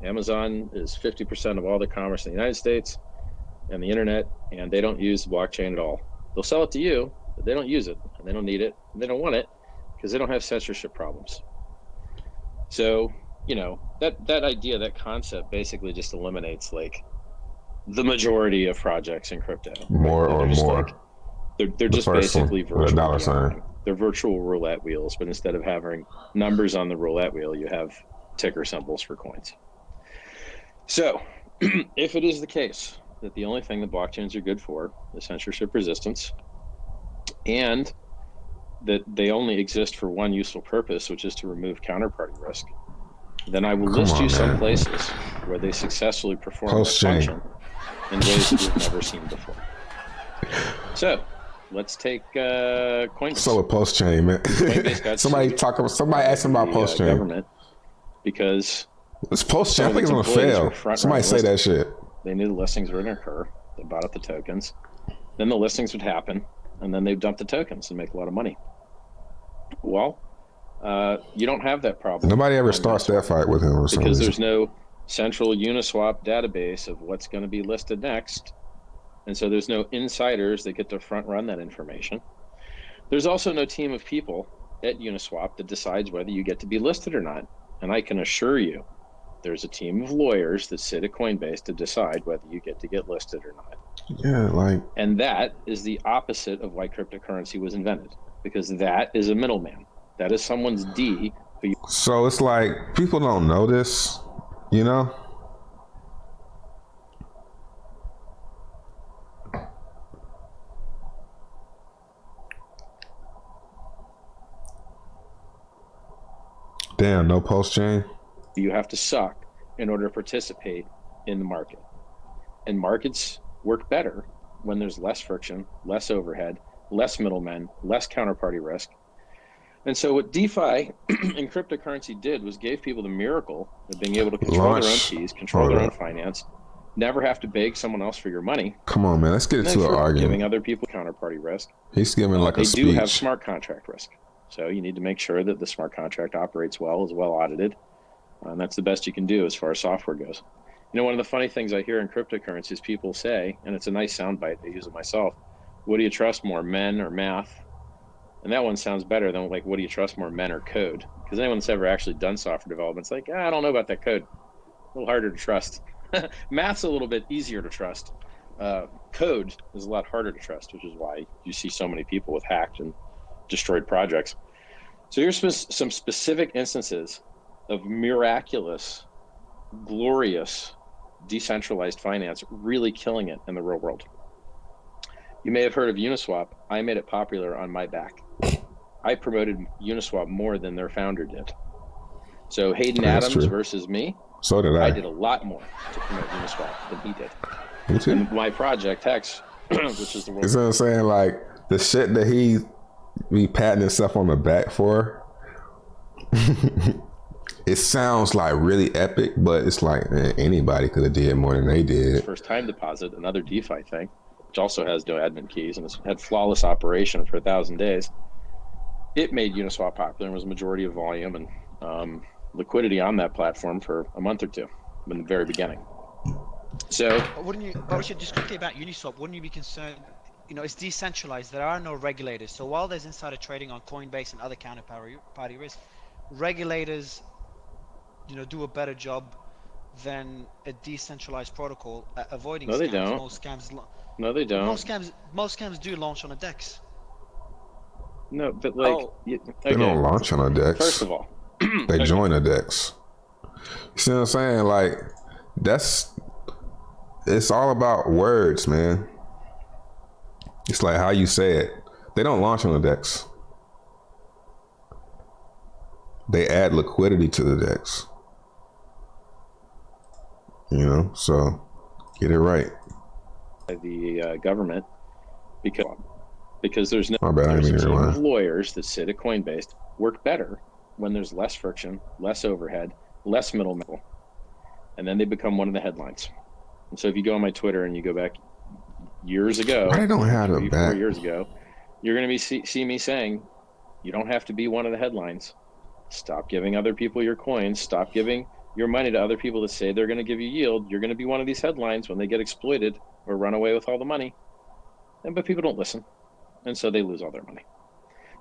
Amazon is 50% of all the commerce in the United States and the internet, and they don't use the blockchain at all. They'll sell it to you, but they don't use it, and they don't need it, and they don't want it because they don't have censorship problems. So, you know, that idea, that concept basically just eliminates like the majority of projects in crypto. More or more. Like, they're just basically virtual dollar sign. They're virtual roulette wheels, but instead of having numbers on the roulette wheel, you have ticker symbols for coins. So, if it is the case that the only thing that blockchains are good for is censorship resistance, and that they only exist for one useful purpose, which is to remove counterparty risk, then I will list you some places where they successfully perform that function in ways that we've never seen before. So, let's take Coinbase. So with post-chain, man. somebody asked about post-chain. Government, because it's post-chain. I think it's gonna fail. Somebody say that shit. They knew the listings were going to occur. They bought up the tokens. Then the listings would happen, and then they'd dump the tokens and make a lot of money. Well, you don't have that problem. Nobody ever starts that fight with him or something. Because there's no central Uniswap database of what's going to be listed next. And so there's no insiders that get to front run that information. There's also no team of people at Uniswap that decides whether you get to be listed or not. And I can assure you, there's a team of lawyers that sit at Coinbase to decide whether you get to get listed or not. Yeah, like. And that is the opposite of why cryptocurrency was invented, because that is a middleman. That is someone's D. So it's like people don't know this, you know? Damn, no post-chain? You have to suck in order to participate in the market. And markets work better when there's less friction, less overhead, less middlemen, less counterparty risk. And so what DeFi and cryptocurrency did was gave people the miracle of being able to control their own keys, control their own finance, never have to beg someone else for your money. Come on, man, let's get into an argument. Giving other people counterparty risk. He's giving like a speech. They do have smart contract risk. So you need to make sure that the smart contract operates well, is well audited. And that's the best you can do as far as software goes. You know, one of the funny things I hear in cryptocurrency is people say, and it's a nice soundbite, I use it myself, what do you trust more, men or math? And that one sounds better than like, what do you trust more, men or code? Because anyone that's ever actually done software development, it's like, I don't know about that code. A little harder to trust. Math's a little bit easier to trust. Code is a lot harder to trust, which is why you see so many people with hacked and destroyed projects. So here's some specific instances of miraculous, glorious, decentralized finance really killing it in the real world. You may have heard of Uniswap. I made it popular on my back. I promoted Uniswap more than their founder did. So Hayden Adams versus me. So did I. I did a lot more to promote Uniswap than he did. Me too. And my project, Hex, which is the world. You know what I'm saying? Like the shit that he be patting himself on the back for. It sounds like really epic, but it's like, man, anybody could have did more than they did. First time deposit, another DeFi thing, which also has no admin keys and it's had flawless operation for 1,000 days. It made Uniswap popular and was a majority of volume and liquidity on that platform for a month or two in the very beginning. So, just quickly about Uniswap, wouldn't you be concerned? You know, it's decentralized. There are no regulators. So while there's insider trading on Coinbase and other counterparty risk, regulators, you know, do a better job than a decentralized protocol at avoiding scams. No, they don't. Most scams. No, they don't. Most scams do launch on a DEX. No, but like they don't launch on a DEX. First of all, they join a DEX. You see what I'm saying? Like it's all about words, man. It's like how you say it. They don't launch on the DEX. They add liquidity to the DEX. You know, so get it right. The government, because there's no there's a team of lawyers that sit at Coinbase work better when there's less friction, less overhead, less middlemen, and then they become one of the headlines. And so if you go on my Twitter and you go back years ago, I don't have it back. 4 years ago, you're going to see me saying, you don't have to be one of the headlines. Stop giving other people your coins. Stop giving your money to other people that say they're going to give you yield, you're going to be one of these headlines when they get exploited or run away with all the money. But people don't listen, and so they lose all their money.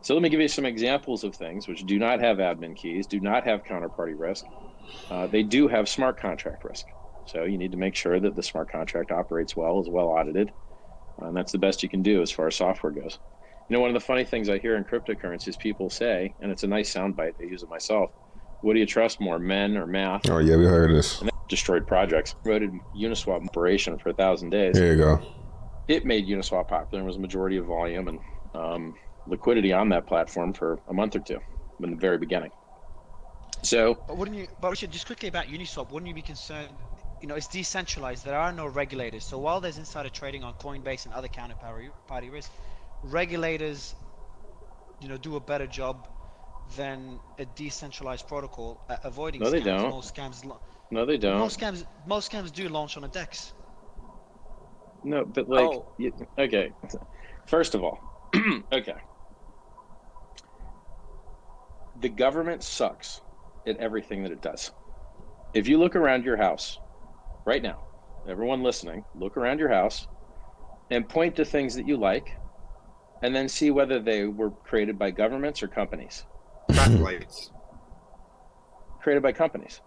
So let me give you some examples of things which do not have admin keys, do not have counterparty risk. They do have smart contract risk. So you need to make sure that the smart contract operates well, is well audited, and that's the best you can do as far as software goes. You know, one of the funny things I hear in cryptocurrencies, people say, and it's a nice soundbite, I use it myself, what do you trust more, men or math? Oh yeah, we heard this. And that destroyed projects. Promoted Uniswap operation for 1,000 days. There you go. It made Uniswap popular and was a majority of volume and liquidity on that platform for a month or two in the very beginning. So, but Richard, just quickly about Uniswap, wouldn't you be concerned? You know, it's decentralized. There are no regulators. So while there's insider trading on Coinbase and other counterparty risk, regulators, you know, do a better job than a decentralized protocol at avoiding scams. No, they don't. Most scams. No, they don't. Most scams do launch on a DEX. No, but like, okay. First of all, okay. The government sucks at everything that it does. If you look around your house right now, everyone listening, look around your house and point to things that you like and then see whether they were created by governments or companies. Traffic lights. Created by companies.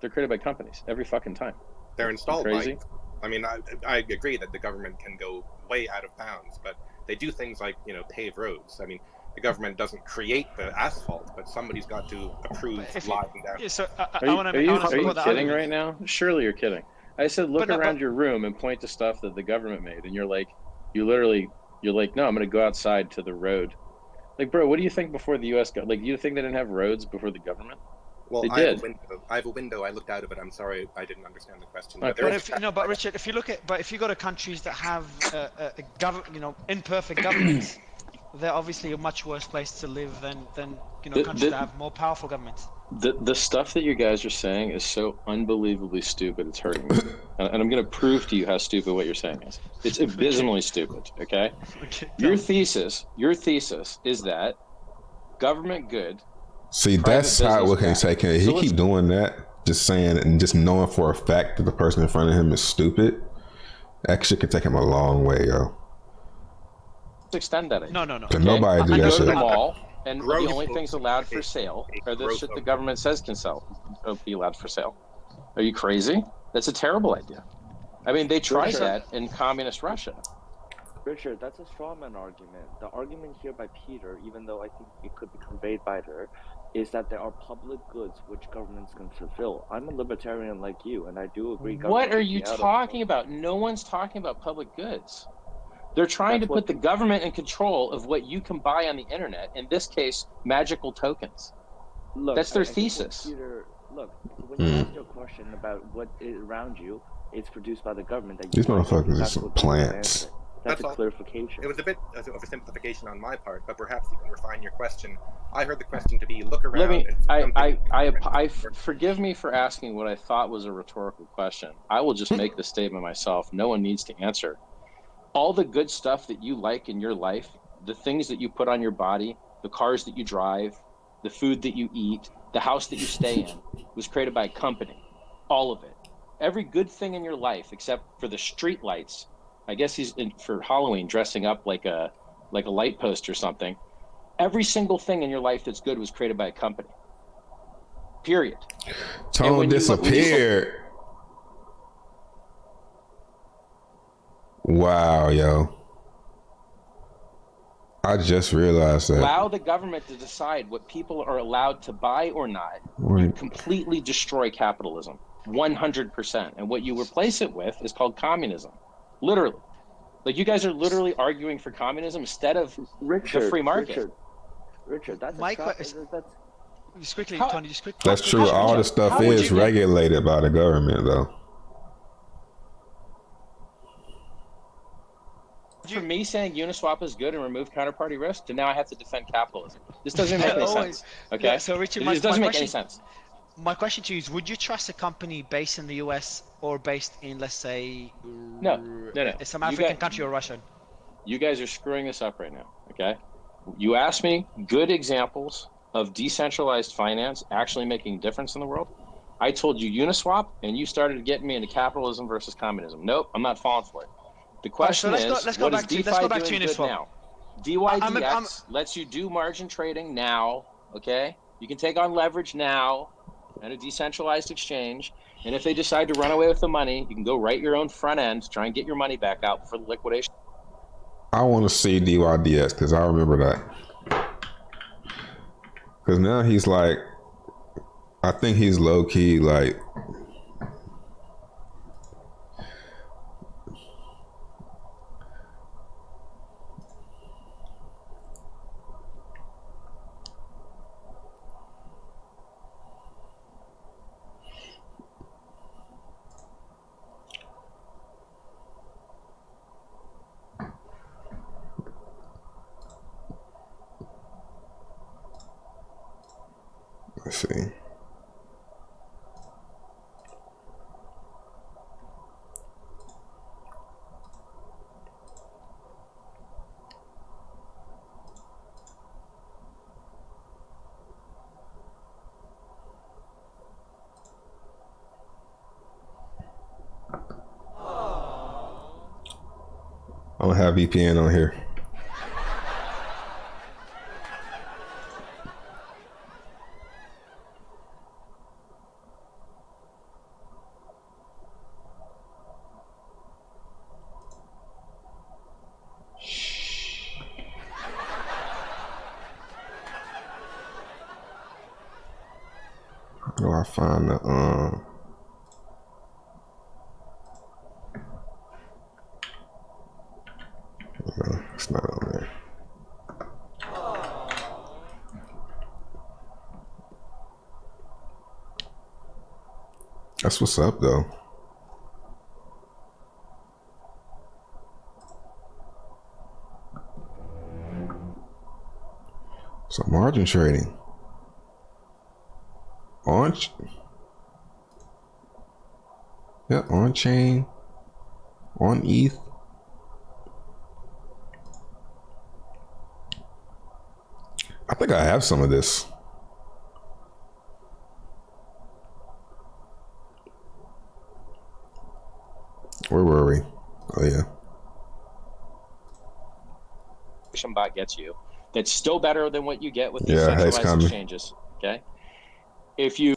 They're created by companies every fucking time. They're installed crazy? by, I mean, I agree that the government can go way out of bounds, but they do things like, you know, pave roads. I mean, the government doesn't create the asphalt, but somebody's got to approve lying down. Yeah, so Are you kidding right now? Surely you're kidding. I said look around your room and point to stuff that the government made, and you're like, you're like, no, I'm going to go outside to the road. Like, bro, what do you think before the U.S. got? Like, you think they didn't have roads before the government? Well, they I did. have a window. I looked out of it. I'm sorry, I didn't understand the question. Okay. But Richard, if you go to countries that have imperfect governments, they're obviously a much worse place to live than countries that have more powerful governments. The stuff that you guys are saying is so unbelievably stupid, it's hurting me. And I'm going to prove to you how stupid what you're saying is. It's abysmally stupid, okay? Your thesis is that government good. See, that's how we can take it. He keep doing that, just saying and just knowing for a fact that the person in front of him is stupid. Actually could take him a long way, yo. Let's extend that. No. Okay? Nobody do that go shit. to the mall, and the only things allowed for sale are the shit the government says can be allowed for sale. Are you crazy? That's a terrible idea. I mean, they tried that in communist Russia. Richard, that's a strawman argument. The argument here by Peter, even though I think it could be conveyed by her, is that there are public goods which governments can fulfill. I'm a libertarian like you, and I do agree. What are you talking about? No one's talking about public goods. They're trying to put the government in control of what you can buy on the internet, in this case, magical tokens. Look, that's their thesis. Peter, look, when you ask your question about what is around you, it's produced by the government. That These motherfuckers are some plants. That's a clarification. It was a bit of a simplification on my part, but perhaps you can refine your question. I heard the question to be look around. Forgive me for asking what I thought was a rhetorical question. I will just make the statement myself. No one needs to answer. All the good stuff that you like in your life, the things that you put on your body, the cars that you drive, the food that you eat, the house that you stay in, was created by a company. All of it. Every good thing in your life, except for the street lights. I guess he's for Halloween dressing up like a light post or something. Every single thing in your life that's good was created by a company. Period. Tone disappeared. Wow, yo. I just realized that. Allow the government to decide what people are allowed to buy or not. You completely destroy capitalism. 100%. And what you replace it with is called communism. Literally. Like, you guys are literally arguing for communism instead of the free market. Richard, that's just quickly, Tony, just quickly. That's true. All the stuff is regulated by the government, though. For me saying Uniswap is good and remove counterparty risk, to now I have to defend capitalism. This doesn't make any sense. Okay? Yeah, so Richard, it doesn't make any sense. My question to you is, would you trust a company based in the US or based in, let's say, no. some African country or Russian? You guys are screwing this up right now, okay? You asked me good examples of decentralized finance actually making a difference in the world. I told you Uniswap, and you started getting me into capitalism versus communism. Nope, I'm not falling for it. The question is, what is DeFi doing good now? DYDX lets you do margin trading now, okay? You can take on leverage now at a decentralized exchange. And if they decide to run away with the money, you can go write your own front end, try and get your money back out for the liquidation. I want to see DYDX because I remember that. Because now he's like, I think he's low key like, let's see. I don't have VPN on here. How do I find the no, it's not on there. That's what's up though. So margin trading. On chain, on ETH. I think I have some of this. Where were we? Oh yeah. Bot gets you. That's still better than what you get with these Yeah, centralized exchanges. Okay. If you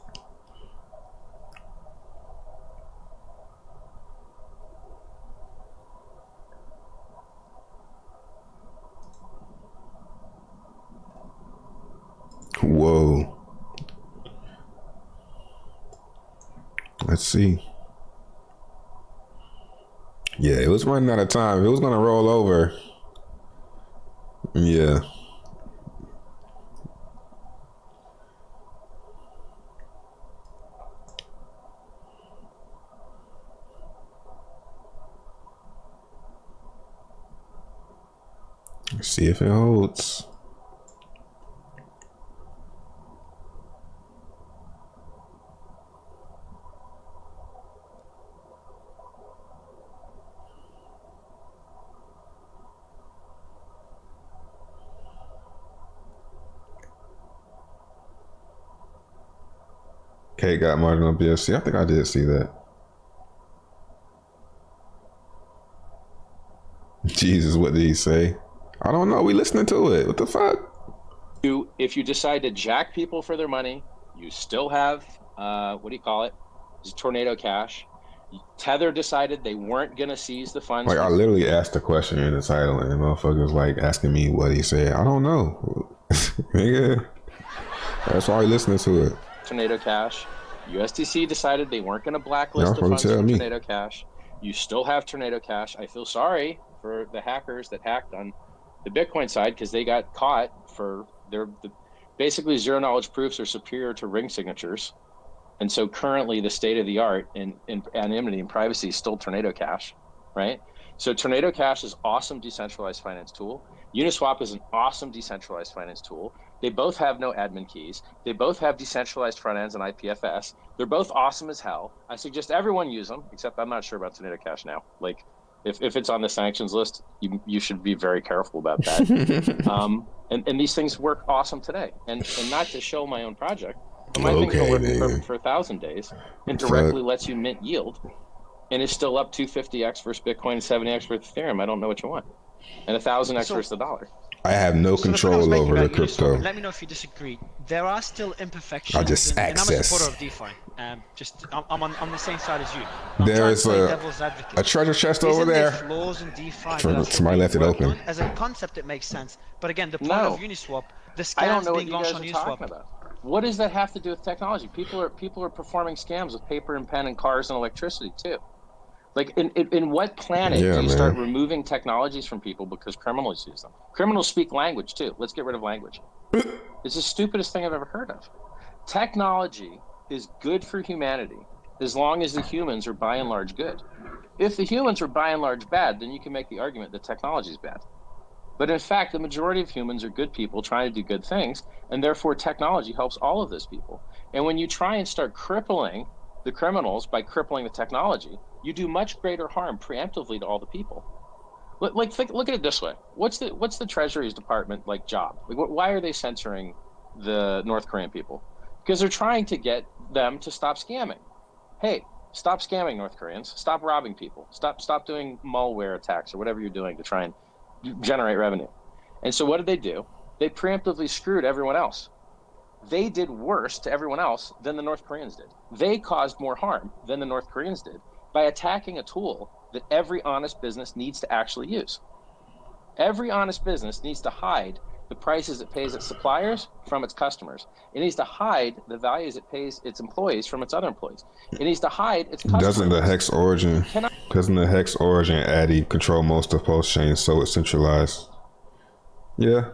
Whoa. Let's see. Yeah, it was running out of time. It was gonna roll over. Yeah. Let's see if it holds. K got marginal BSC. I think I did see that. Jesus, what did he say? I don't know. We listening to it. What the fuck? If you decide to jack people for their money, you still have what do you call it? It's tornado cash. Tether decided they weren't gonna seize the funds. Like I literally asked the question in the title, and the motherfucker was like asking me what he said. I don't know. Nigga. That's why we listening to it. Tornado Cash. USDC decided they weren't going to blacklist the funds from Tornado Cash. You still have Tornado Cash. I feel sorry for the hackers that hacked on the Bitcoin side because they got caught for basically zero knowledge proofs are superior to ring signatures. And so currently the state of the art in anonymity and privacy is still Tornado Cash, right? So Tornado Cash is awesome decentralized finance tool. Uniswap is an awesome decentralized finance tool. They both have no admin keys. They both have decentralized front ends and IPFS. They're both awesome as hell. I suggest everyone use them, except I'm not sure about Tornado Cash now. Like, if it's on the sanctions list, you should be very careful about that. And these things work awesome today. And not to show my own project, My thing's been working nigga. for 1,000 days and directly lets you mint yield, and it's still up 250x versus Bitcoin, 70x versus Ethereum. I don't know what you want, and 1,000x versus the dollar. I have no control over the crypto. Let me know if you disagree. There are still imperfections. I just and I'm a access. supporter of DeFi. I'm on the same side as you. There is a treasure chest over there. Flaws in DeFi Somebody left it open. As a concept, it makes sense. But again, the point of Uniswap, the scams being launched on Uniswap. What does that have to do with technology? People are performing scams with paper and pen and cars and electricity too. Like, in what planet do you start removing technologies from people because criminals use them? Criminals speak language too. Let's get rid of language. It's the stupidest thing I've ever heard of. Technology is good for humanity as long as the humans are by and large good. If the humans are by and large bad, then you can make the argument that technology is bad. But in fact, the majority of humans are good people trying to do good things, and therefore technology helps all of those people. And when you try and start crippling the criminals by crippling the technology, you do much greater harm preemptively to all the people. Look at it this way: what's the Treasury's Department job? Why are they censoring the North Korean people? Because they're trying to get them to stop scamming. Hey, stop scamming, North Koreans. Stop robbing people. Stop doing malware attacks or whatever you're doing to try and generate revenue. And so what did they do? They preemptively screwed everyone else. They did worse to everyone else than the North Koreans did. They caused more harm than the North Koreans did by attacking a tool that every honest business needs to actually use. Every honest business needs to hide the prices it pays its suppliers from its customers. It needs to hide the values it pays its employees from its other employees. It needs to hide its customers. Doesn't the hex origin Addy control most of post chains, so it's centralized? Yeah.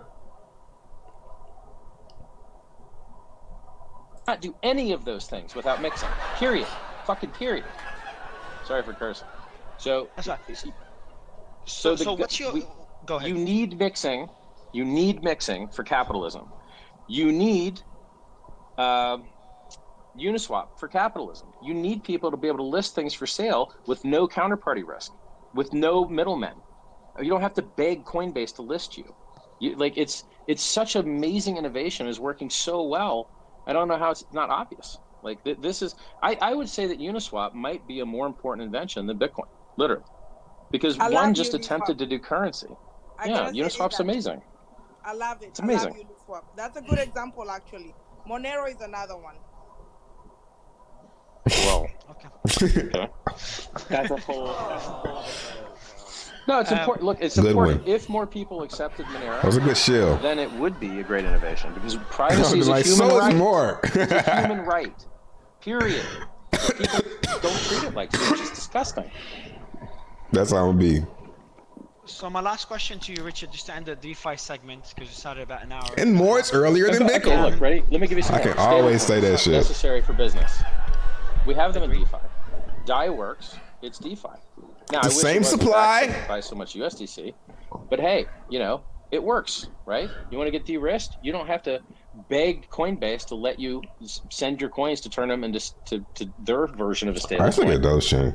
Not do any of those things without mixing. Period. Fucking period. Sorry for cursing. So that's right. So what's your? Go ahead. You need mixing. You need mixing for capitalism. You need Uniswap for capitalism. You need people to be able to list things for sale with no counterparty risk, with no middlemen. You don't have to beg Coinbase to list you. It's such amazing innovation. Is working so well. I don't know how it's not obvious. This is. I would say that Uniswap might be a more important invention than Bitcoin, literally, because one just attempted to do currency. Yeah, Uniswap's amazing. I love it. It's amazing. I love Uniswap. That's a good example, actually. Monero is another one. Whoa. Okay. That's a whole. No, it's important. Look, it's important. If more people accepted Monero, that was a good shill. Then it would be a great innovation because privacy is a human so right. More. It's a human right. Period. People don't treat it like so. It's just disgusting. That's how it would be. So my last question to you, Richard, just to end the DeFi segment, because we started about an hour. And more, it's earlier than Bitcoin. Okay, look, ready? Let me give you some. I can always say that shit. Necessary for business. We have them in DeFi. DAI works. It's DeFi. Now, the same supply. Buy so much USDC, but hey, it works, right? You want to get de-risked? You don't have to beg Coinbase to let you send your coins to turn them into to their version of a stable. Let's look at Dogechain.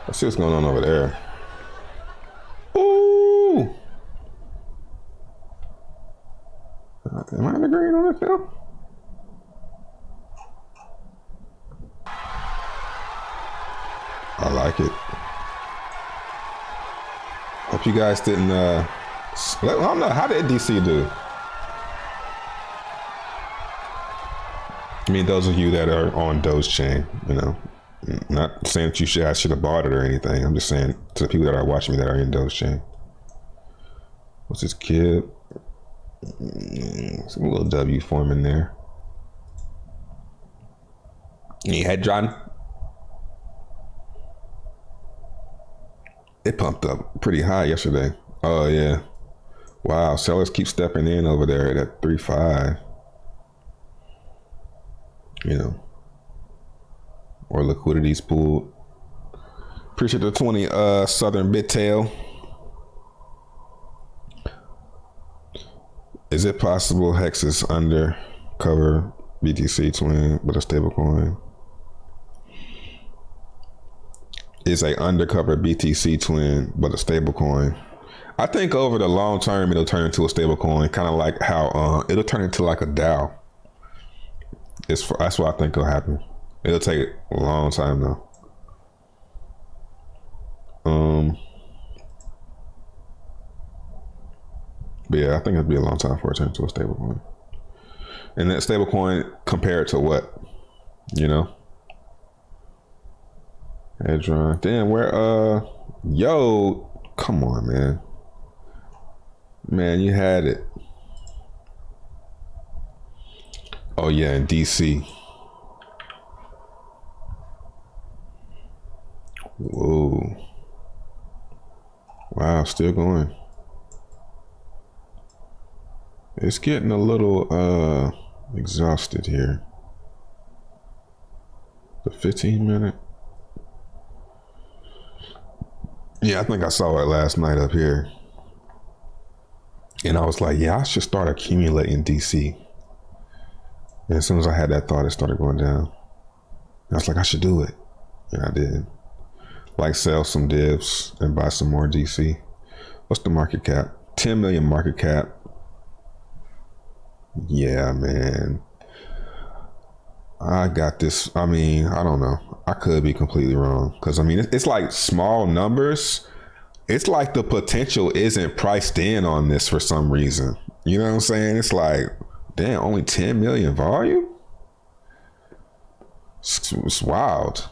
Let's see what's going on over there. Ooh. Am I in the green on this film? I like it. Hope you guys didn't I don't know, how did DC do? I mean, those of you that are on Dogechain, not saying that I should have bought it or anything. I'm just saying to the people that are watching me that are in Dogechain. What's this kid? Some little W form in there. You had John. It pumped up pretty high yesterday. Oh yeah. Wow, sellers keep stepping in over there at 3.5. Or liquidity's pooled. Appreciate the 20 Southern Bittail. Is it possible Hex is undercover BTC twin but a stablecoin? Is a undercover BTC twin but a stablecoin? I think over the long term it'll turn into a stablecoin, kind of like how it'll turn into like a DAO. That's what I think will happen. It'll take a long time though. But yeah, I think it'll be a long time for it to turn into a stable coin. And that stable coin compared to what? You know? Hedron. Damn, yo, come on, man. Man, you had it. Oh yeah, in DC. Whoa. Wow, still going. It's getting a little exhausted here. The 15-minute. Yeah, I think I saw it last night up here. And I was like, yeah, I should start accumulating DC. And as soon as I had that thought, it started going down. I was like, I should do it. And I did. Like sell some divs and buy some more DC. What's the market cap? 10 million market cap. Yeah, man. I got this. I mean, I don't know. I could be completely wrong. Because, I mean, it's like small numbers. It's like the potential isn't priced in on this for some reason. You know what I'm saying? It's like, damn, only 10 million volume? It's wild.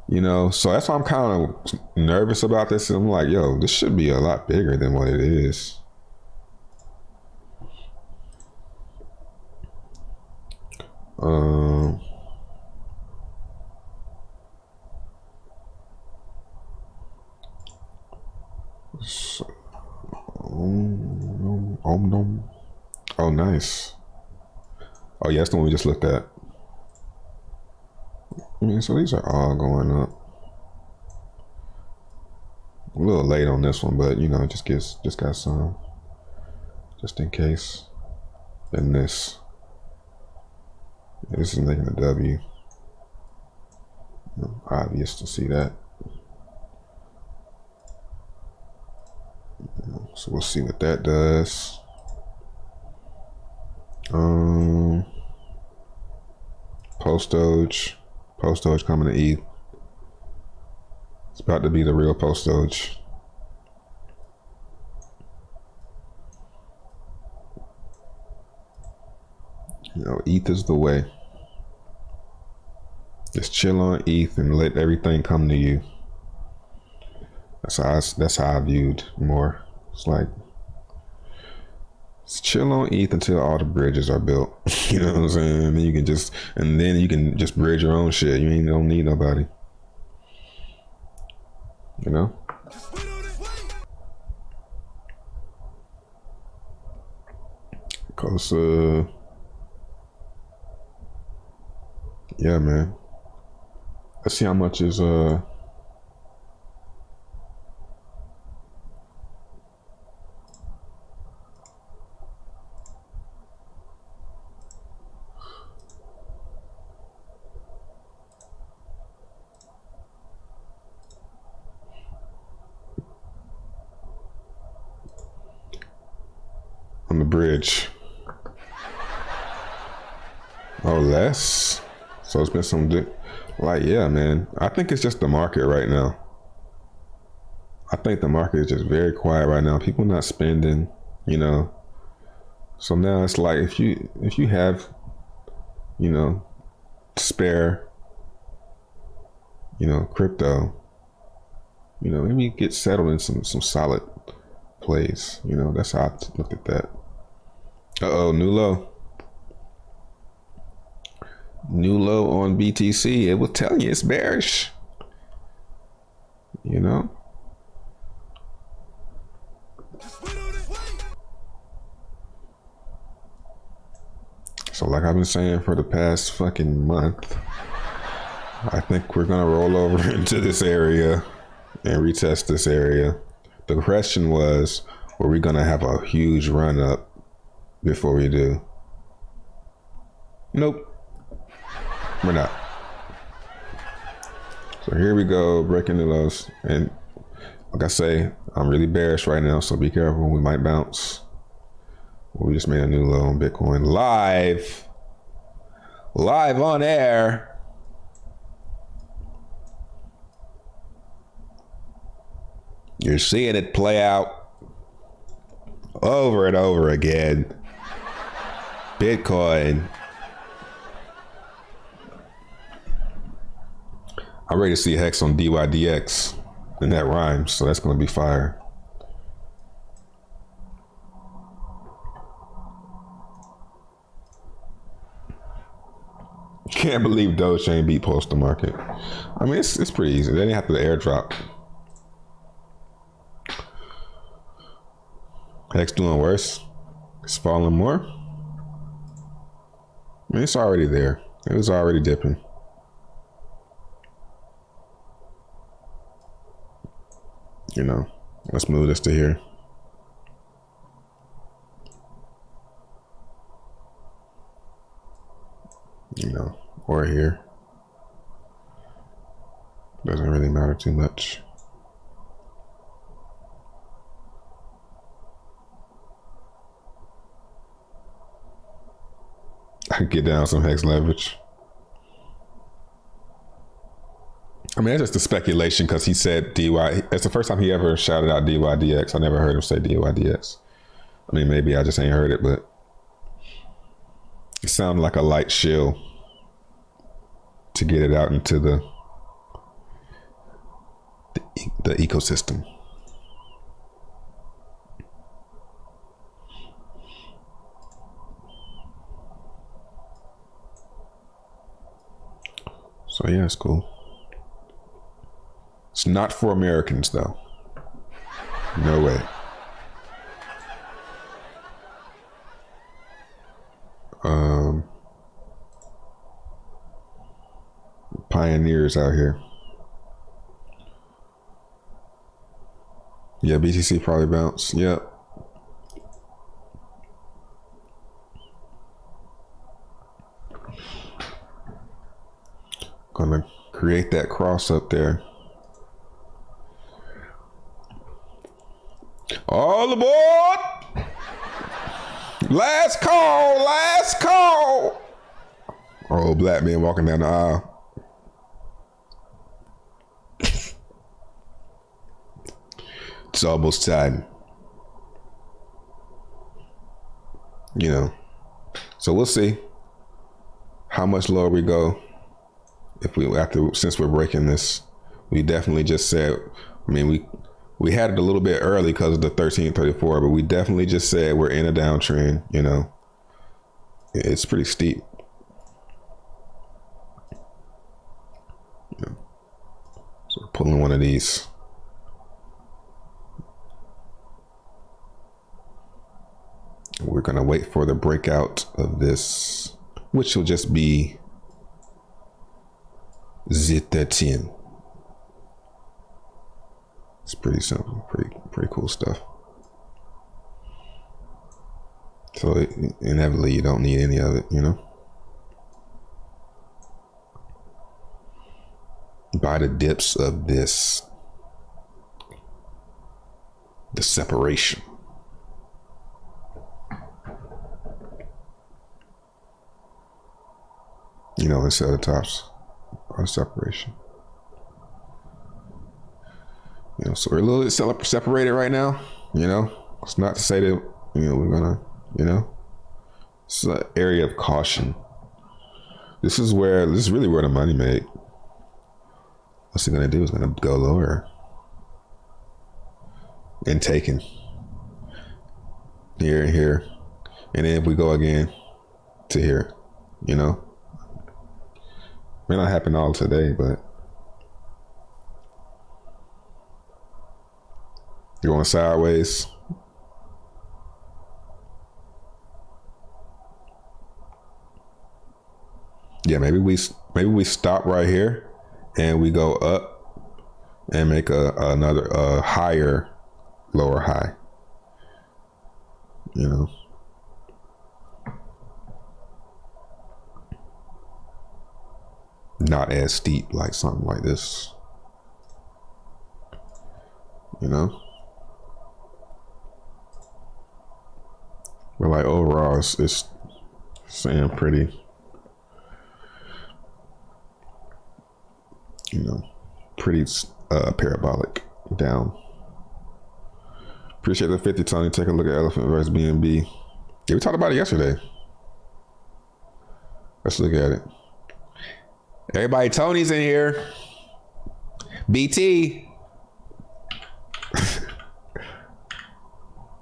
You know, so that's why I'm kind of nervous about this. And I'm like, yo, this should be a lot bigger than what it is. Oh, nice. Oh, yeah, that's the one we just looked at. I mean, so these are all going up. A little late on this one, but you know, just got some, just in case. And this is making a W. Obvious to see that. So we'll see what that does. Post-Doge coming to ETH. It's about to be the real Post-Doge. You know, ETH is the way. Just chill on ETH and let everything come to you. That's how I viewed more. It's like, just chill on ETH until all the bridges are built. You know what I'm saying? And then you can just bridge your own shit. You don't need nobody. You know? Cause yeah, man. Let's see how much is on the bridge. Oh, less. So it's been some like, yeah, man. I think it's just the market right now. I think the market is just very quiet right now. People not spending, you know. So now it's like if you have, you know, spare, you know, crypto, you know, maybe get settled in some solid plays. You know, that's how I looked at that. Uh-oh, new low. New low on BTC. It will tell you it's bearish. You know? So like I've been saying for the past fucking month, I think we're gonna roll over into this area and retest this area. The question was, were we gonna have a huge run up before we do? Nope. We're not. So here we go, breaking the lows. And like I say, I'm really bearish right now, so be careful. We might bounce. We just made a new low on Bitcoin live. Live on air. You're seeing it play out over and over again. Bitcoin. I'm ready to see Hex on DYDX. And that rhymes, so that's going to be fire. Can't believe Dogechain beat Postal Market. I mean, it's pretty easy. They didn't have to airdrop. Hex doing worse. It's falling more. I mean, it's already there. It was already dipping. You know, let's move this to here. You know, or here. Doesn't really matter too much. I could get down some Hex leverage. I mean, that's just a speculation because he said DY. It's the first time he ever shouted out DYDX. I never heard him say DYDX. I mean, maybe I just ain't heard it, but it sounded like a light shill to get it out into the ecosystem. So yeah, it's cool. It's not for Americans though. No way. Pioneers out here. Yeah, BTC probably bounced. Yep. Gonna create that cross up there. All aboard! Last call, last call! Old black man walking down the aisle. It's almost time. You know. So we'll see how much lower we go. If we since we're breaking this, we definitely just said, I mean, we had it a little bit early because of the 1334, but we definitely just said we're in a downtrend, you know. It's pretty steep. Yeah. So we're pulling one of these. We're gonna wait for the breakout of this, which will just be Z13. It's pretty simple, pretty cool stuff. So inevitably you don't need any of it, you know. By the dips of this, the separation. You know, instead of the tops are separation. You know, so we're a little bit separated right now. You know, it's not to say that, you know, we're gonna, you know, it's an area of caution. This is really where the money made. What's it gonna do? It's gonna go lower and taken here and here, and then if we go again to here, you know. May not happen all today, but going sideways. Yeah, maybe we stop right here and we go up and make another higher lower high. You know. Not as steep like something like this, you know. But like overall, it's saying pretty you know, pretty parabolic down. Appreciate the 50, Tony. Take a look at Elephant versus BNB. Yeah, we talked about it yesterday. Let's look at it. Everybody, Tony's in here. BT.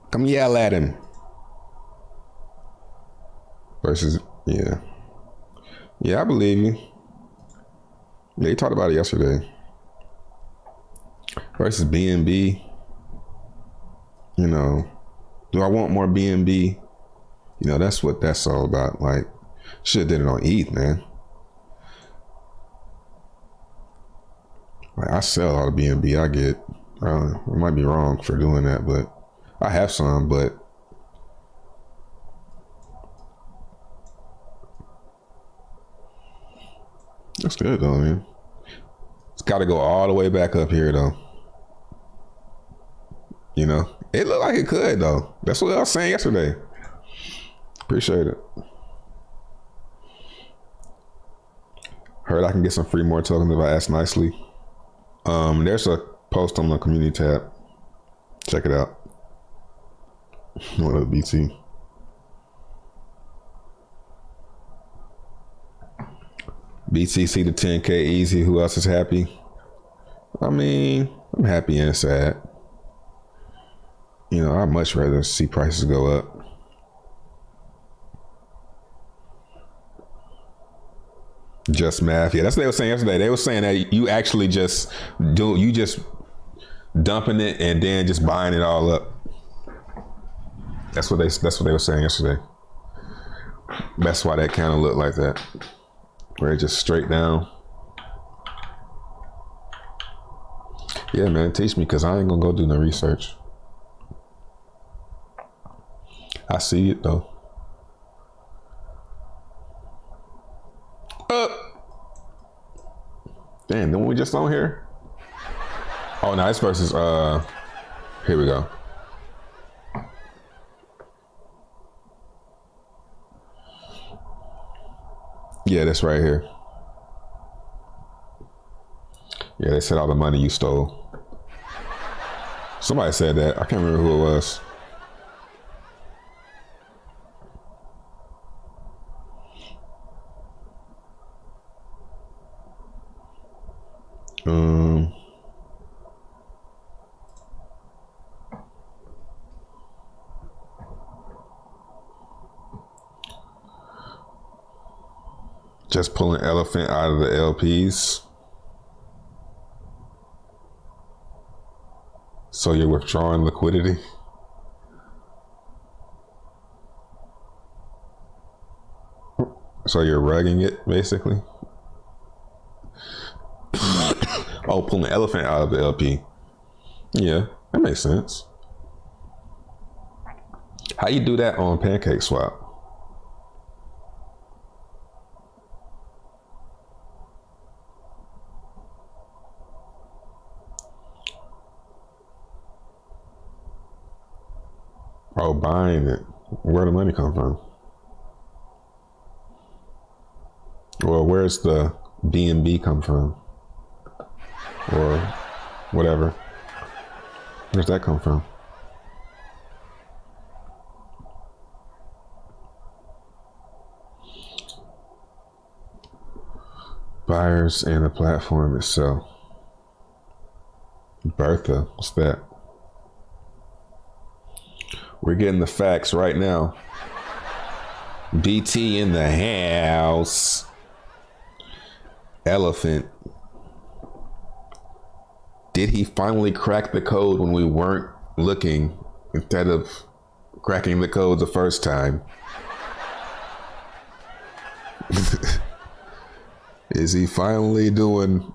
Come yell at him. Versus, yeah. Yeah, I believe you. Yeah, you talked about it yesterday. Versus BNB. You know, do I want more BNB? You know, that's what that's all about. Like, should have did it on ETH, man. Like, I sell all the BNB I get. I might be wrong for doing that, but I have some, but that's good though, man. It's got to go all the way back up here though. You know, it looked like it could though. That's what I was saying yesterday. Appreciate it. Heard I can get some free more tokens if I ask nicely. There's a post on the community tab. Check it out. What up, BT? BTC to 10K easy. Who else is happy? I mean, I'm happy and sad. You know, I'd much rather see prices go up. Just math. Yeah, that's what they were saying yesterday. They were saying that you actually just dumping it and then just buying it all up. That's what they were saying yesterday. That's why that kind of looked like that. Where it just straight down. Yeah, man, teach me, because I ain't gonna go do no research. I see it though. Damn, then we just on here? Oh, no, it's versus, here we go. Yeah, that's right here. Yeah, they said all the money you stole. Somebody said that. I can't remember who it was. Just pulling elephant out of the LPs. So you're withdrawing liquidity. So you're rugging it, basically. Oh, pulling the elephant out of the LP. Yeah, that makes sense. How you do that on Pancake Swap? Oh, buying it. Where the money come from? Well, where's the BNB come from? Or whatever. Where's that come from? Buyers and the platform itself. Bertha, what's that? We're getting the facts right now. BT in the house. Elephant. Did he finally crack the code when we weren't looking instead of cracking the code the first time? Is he finally doing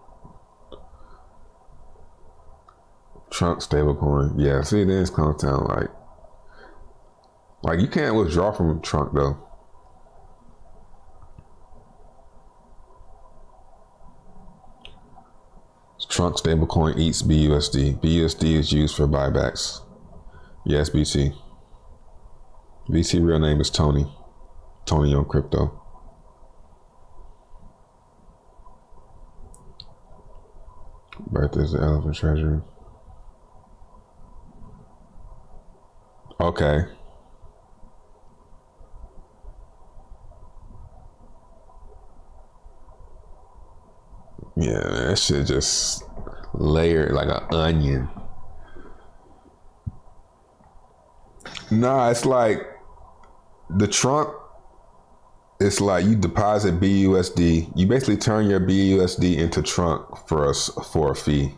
Trump stablecoin? Yeah, see, this comes down like you can't withdraw from Trump though. Trump stablecoin eats BUSD. BUSD is used for buybacks. Yes, BT. BT real name is Tony. Tony on crypto. Right, there's the elephant treasury. Okay. Yeah, man, that shit just layered like an onion. Nah, it's like the trunk. It's like you deposit BUSD. You basically turn your BUSD into trunk for a fee,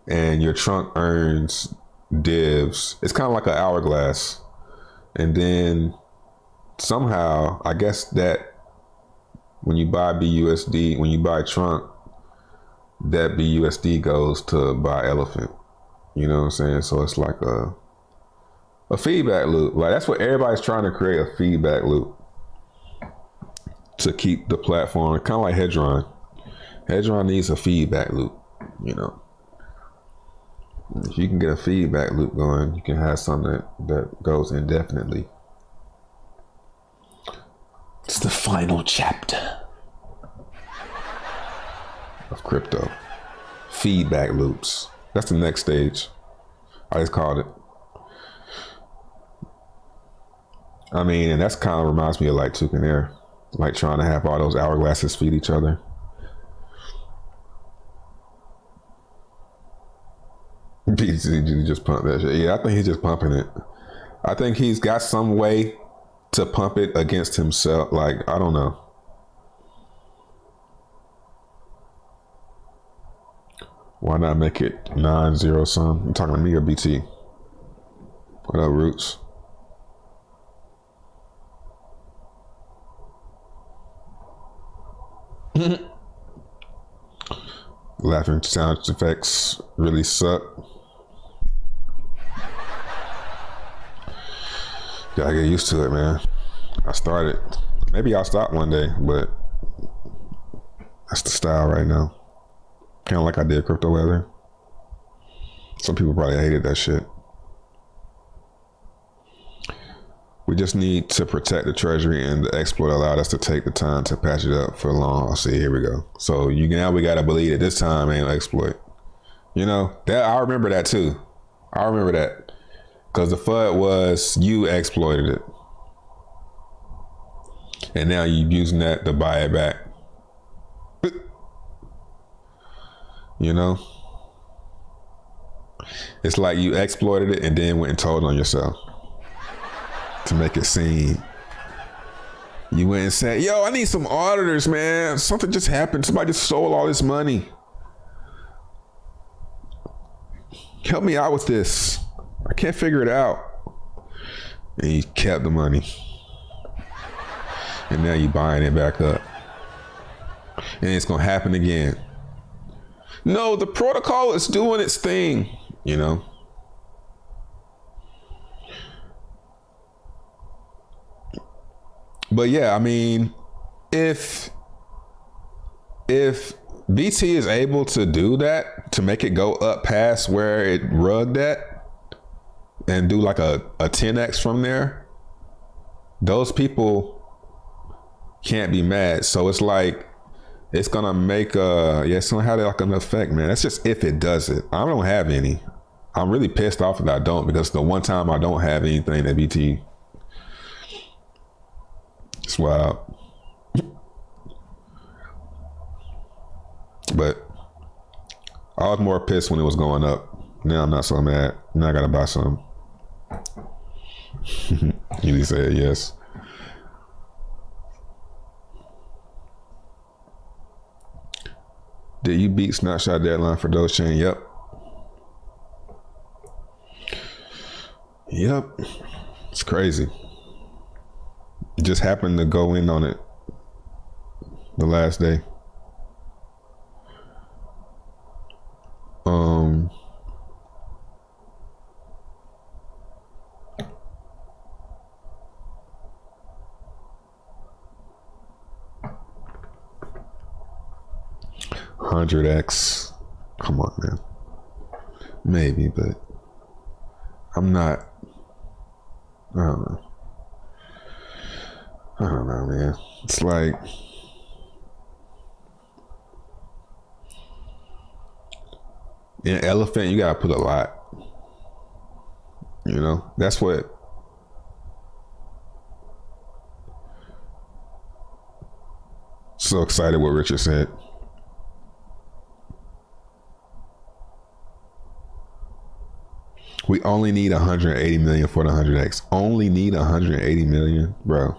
and your trunk earns divs. It's kind of like an hourglass, and then somehow I guess that when you buy BUSD, when you buy trunk, that BUSD goes to buy elephant. You know what I'm saying? So it's like a feedback loop. Like that's what everybody's trying to create, a feedback loop to keep the platform kind of like Hedron. Hedron needs a feedback loop, you know. If you can get a feedback loop going, you can have something that goes indefinitely. It's the final chapter of crypto. Feedback loops. That's the next stage. I just called it. I mean, and that's kind of reminds me of like Toucan Air, like trying to have all those hourglasses feed each other. BTG just pump that shit. Yeah, I think he's just pumping it. I think he's got some way to pump it against himself. Like, I don't know. Why not make it 9-0 sum? You talking to me or BT? What up, Roots? Laughing sound effects really suck. Gotta get used to it, man. I started. Maybe I'll stop one day, but that's the style right now. Kind of like I did crypto weather. Some people probably hated that shit. We just need to protect the treasury, and the exploit allowed us to take the time to patch it up for long. I'll see, here we go. So now we gotta believe that this time ain't an exploit. You know, that I remember that too. I remember that. Because the FUD was you exploited it. And now you're using that to buy it back. You know? It's like you exploited it and then went and told on yourself to make it seem. You went and said, yo, I need some auditors, man. Something just happened. Somebody just stole all this money. Help me out with this. I can't figure it out. And you kept the money. And now you're buying it back up. And it's going to happen again. No, the protocol is doing its thing, you know? But yeah, I mean, if BT is able to do that, to make it go up past where it rugged at and do like a 10x from there, those people can't be mad. So it's like, it's gonna make it's gonna have like an effect, man. That's just if it does it. I don't have any. I'm really pissed off that I don't, because the one time I don't have anything at BT, it's wild. But I was more pissed when it was going up. Now I'm not so mad. Now I gotta buy some. You said yes. Did you beat Snapshot deadline for Dogechain? Yep. Yep. It's crazy. It just happened to go in on it the last day. $100x. Come on, man. Maybe, but I'm not. I don't know, man. It's like In elephant, you gotta put a lot. You know, that's what. So excited what Richard said. We only need 180 million for the 100x. Only need 180 million, bro.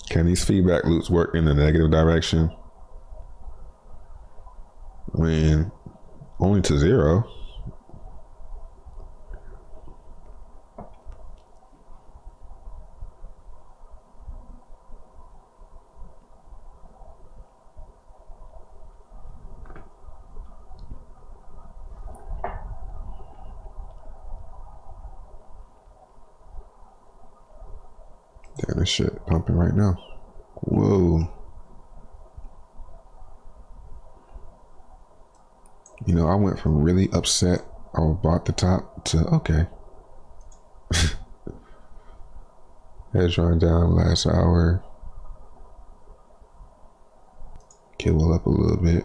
Can these feedback loops work in the negative direction? I mean, only to 0. Damn, this shit pumping right now. Whoa. You know, I went from really upset about the top to okay. Head drawing down last hour. Kibble up a little bit.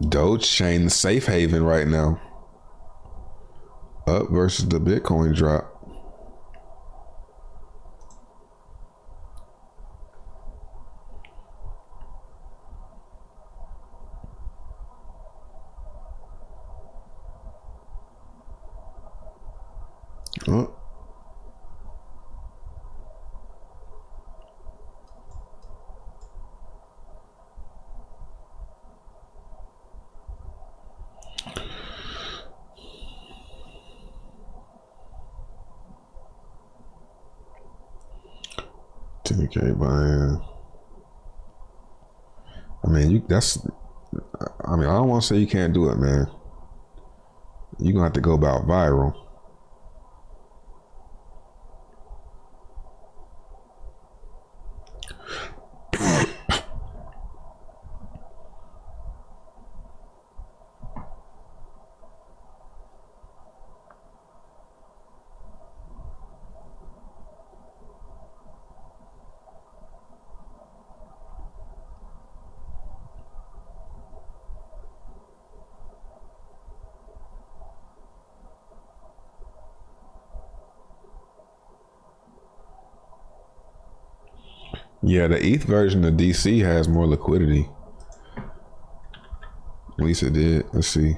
Doge chain safe haven right now. Up versus the Bitcoin drop. Oh. $10K buying. I mean, I don't want to say you can't do it, man. You're gonna have to go about viral. Yeah, the ETH version of DC has more liquidity. At least it did. Let's see.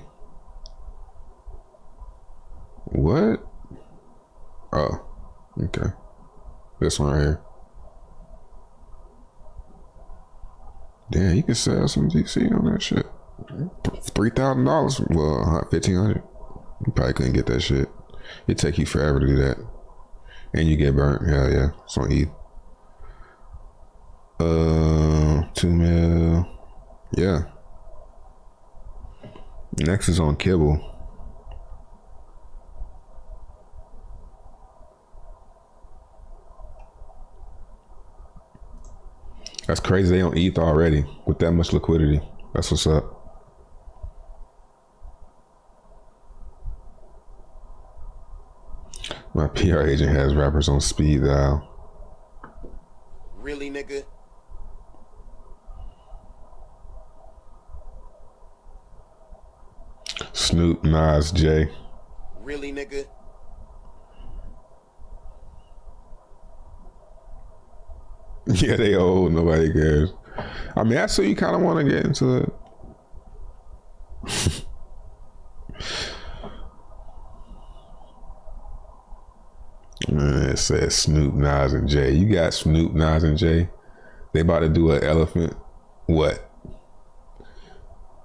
What? Oh, okay. This one right here. Damn, you can sell some DC on that shit. $3,000. Well, $1,500. You probably couldn't get that shit. It'd take you forever to do that. And you get burnt. Hell yeah. It's on ETH. 2 mil. Yeah. Next is on Kibble. That's crazy. They on ETH already with that much liquidity. That's what's up. My PR agent has rappers on speed dial. Really, nigga? Snoop, Nas, Jay. Really, nigga? Yeah, they old. Nobody cares. I mean, that's what you kind of want to get into it. Man, it says Snoop, Nas, and Jay. You got Snoop, Nas, and Jay. They about to do an elephant. What?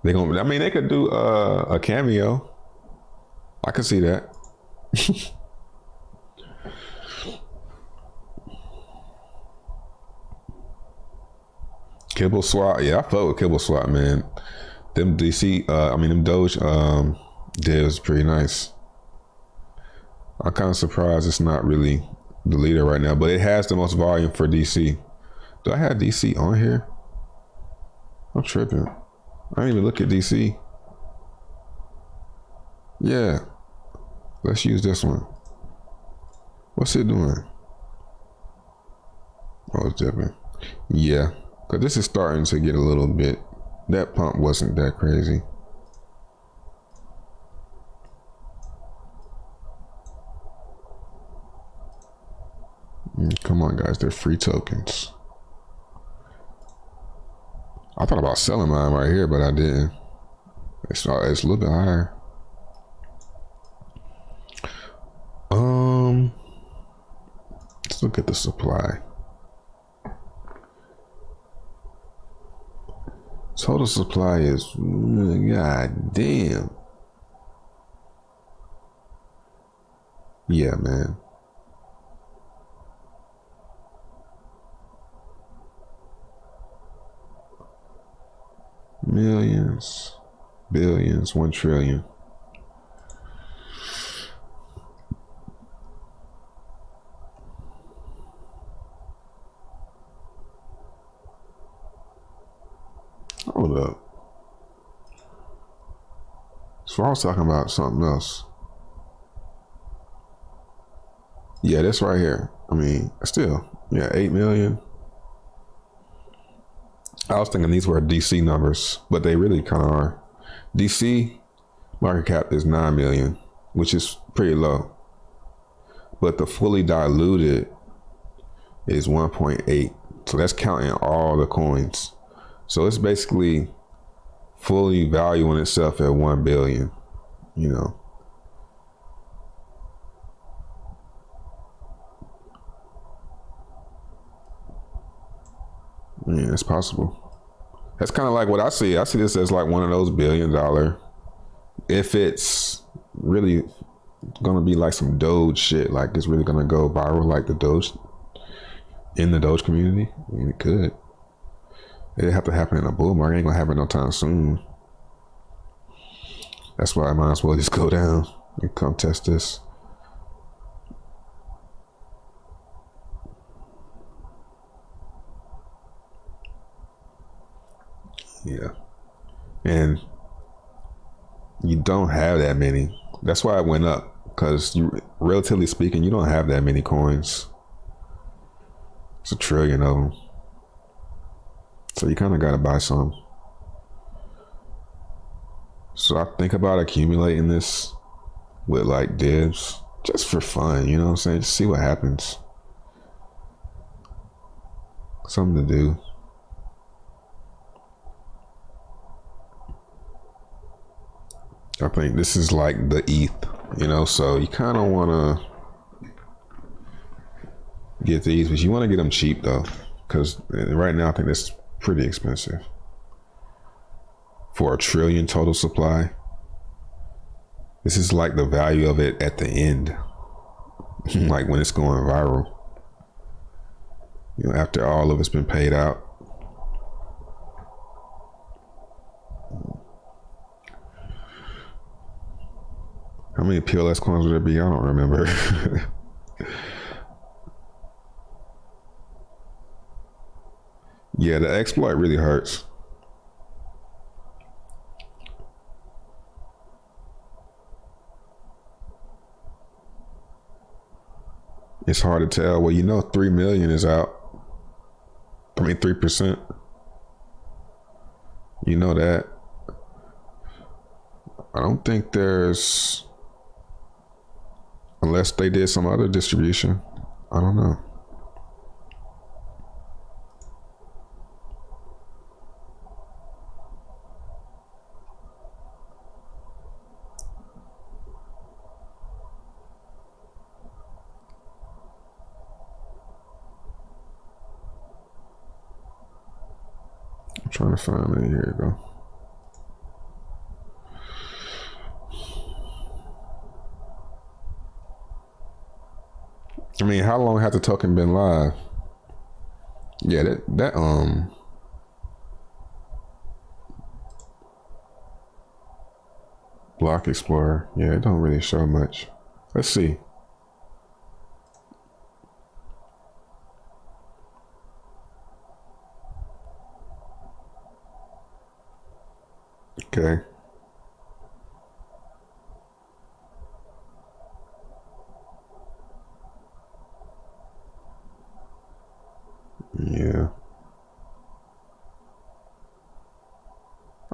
They gonna? I mean, they could do a cameo. I could see that. Kibble swap. Yeah, I fuck with Kibble swap, man. Them DC. Them Doge deals pretty nice. I'm kind of surprised it's not really the leader right now, but it has the most volume for DC. Do I have DC on here? I'm tripping. I didn't even look at DC. Yeah. Let's use this one. What's it doing? Oh, it's dipping. Yeah. Because this is starting to get a little bit. That pump wasn't that crazy. Come on, guys. They're free tokens. I thought about selling mine right here, but I didn't. It's a little bit higher. Let's look at the supply. Total supply is, god damn. Yeah, man. Millions, billions, 1 trillion. Hold up. So I was talking about something else. Yeah, this right here. I mean, still, yeah, 8 million. I was thinking these were DC numbers, but they really kind of are. DC market cap is 9 million, which is pretty low. But the fully diluted is 1.8. So that's counting all the coins. So it's basically fully valuing itself at 1 billion, you know. Yeah, it's possible. That's kind of like what I see. I see this as like one of those $1 billion. If it's really gonna be like some Doge shit, like it's really gonna go viral like the Doge in the Doge community. I mean, it could. It'd have to happen in a bull market. It ain't gonna happen no time soon. That's why I might as well just go down and come test this. Yeah. And you don't have that many. That's why it went up, because you, relatively speaking, you don't have that many coins. It's 1 trillion of them. So you kind of got to buy some. So I think about accumulating this with like divs just for fun, you know what I'm saying? Just see what happens. Something to do. I think this is like the ETH, you know, so you kind of want to get these, but you want to get them cheap though, because right now I think this is pretty expensive for 1 trillion total supply. This is like the value of it at the end, like when it's going viral, you know, after all of it's been paid out. How many PLS coins would there be? I don't remember. Yeah, the exploit really hurts. It's hard to tell. Well, you know, 3 million is out. I mean, 3%. You know that. I don't think there's, unless they did some other distribution. I don't know. I'm trying to find it. Here you go. I mean, how long has the token been live? Yeah, that Block Explorer. Yeah, it don't really show much. Let's see. Okay. Yeah.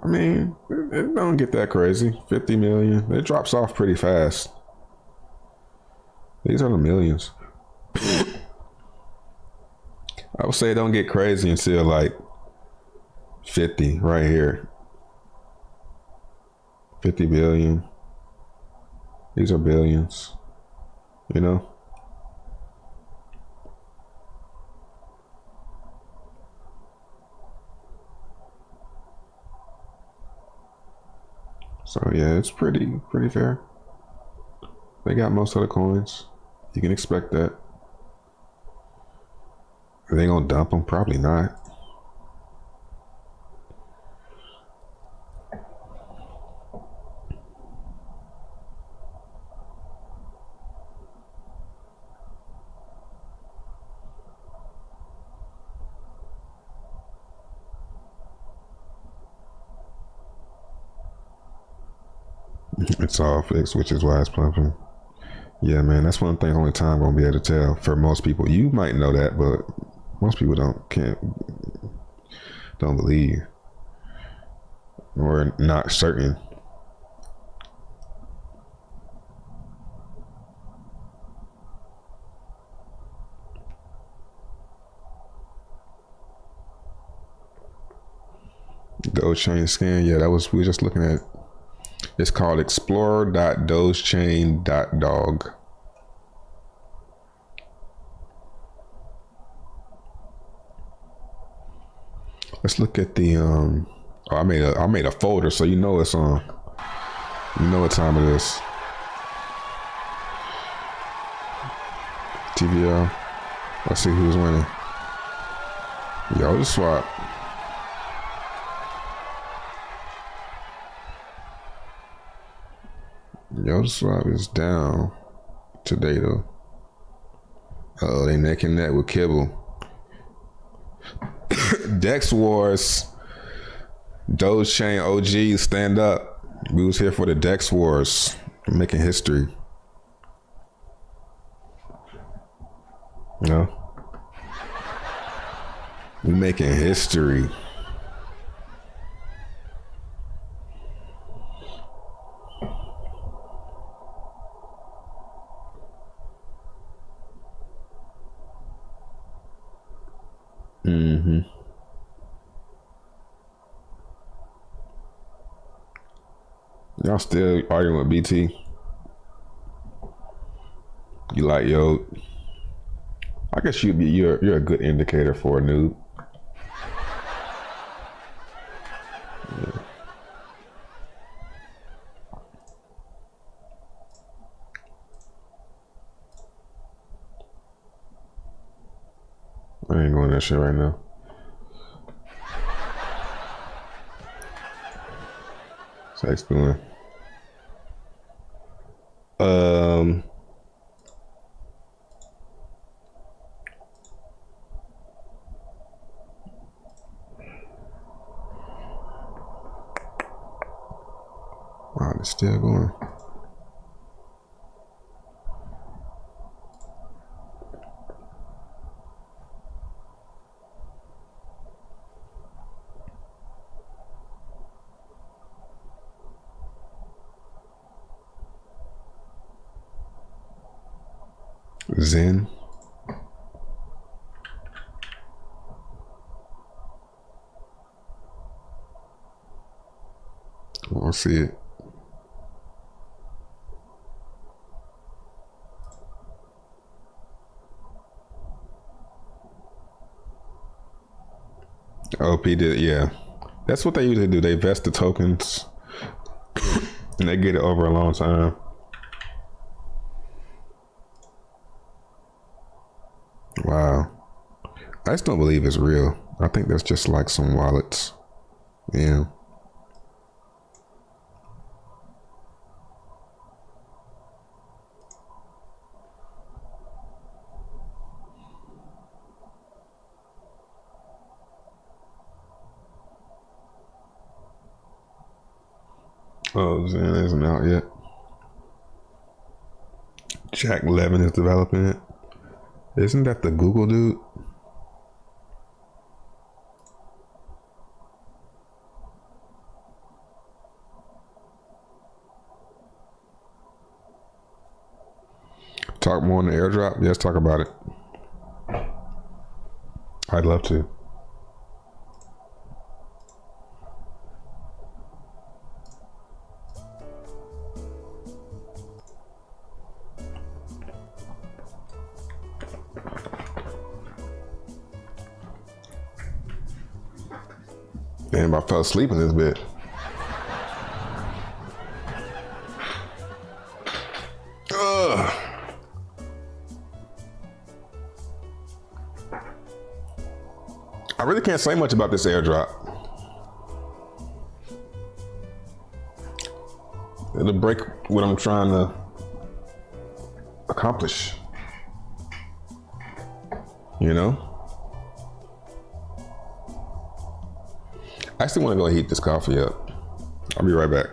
I mean, it don't get that crazy. 50 million. It drops off pretty fast. These are the millions. I would say it don't get crazy until like 50 right here. 50 billion. These are billions. You know? So yeah, it's pretty fair. They got most of the coins. You can expect that. Are they gonna dump them? Probably not. It's all fixed, which is why it's pumping. Yeah, man, that's one thing only time gonna be able to tell for most people. You might know that, but most people don't believe or not certain. Dogechain scan, yeah, we were just looking at. It's called explorer.dogechain.dog. Let's look at the I made a folder so you know it's on. You know what time it is. TVL. Let's see who's winning. Yo, the swap. Yo, the swap is down today though. Oh, they neck and neck with Kibble. Dex Wars. Dogechain OGs, stand up. We was here for the Dex Wars. Making history. You know? We making history. Mm-hmm. Y'all still arguing with BT? You like, yo, I guess you're a good indicator for a noob. Yeah. I ain't going that shit right now. What's doing? Wow, it's still going. Zen. I'll see it. OP did, yeah. That's what they usually do. They vest the tokens and they get it over a long time. Wow. I just don't believe it's real. I think that's just like some wallets. Yeah. Oh, Zen isn't out yet. Jack Levin is developing it. Isn't that the Google dude? Talk more on the airdrop? Yes, talk about it. I'd love to. Damn, I fell asleep in this bit. Ugh. I really can't say much about this airdrop. It'll break what I'm trying to accomplish. You know? I still want to go heat this coffee up. I'll be right back.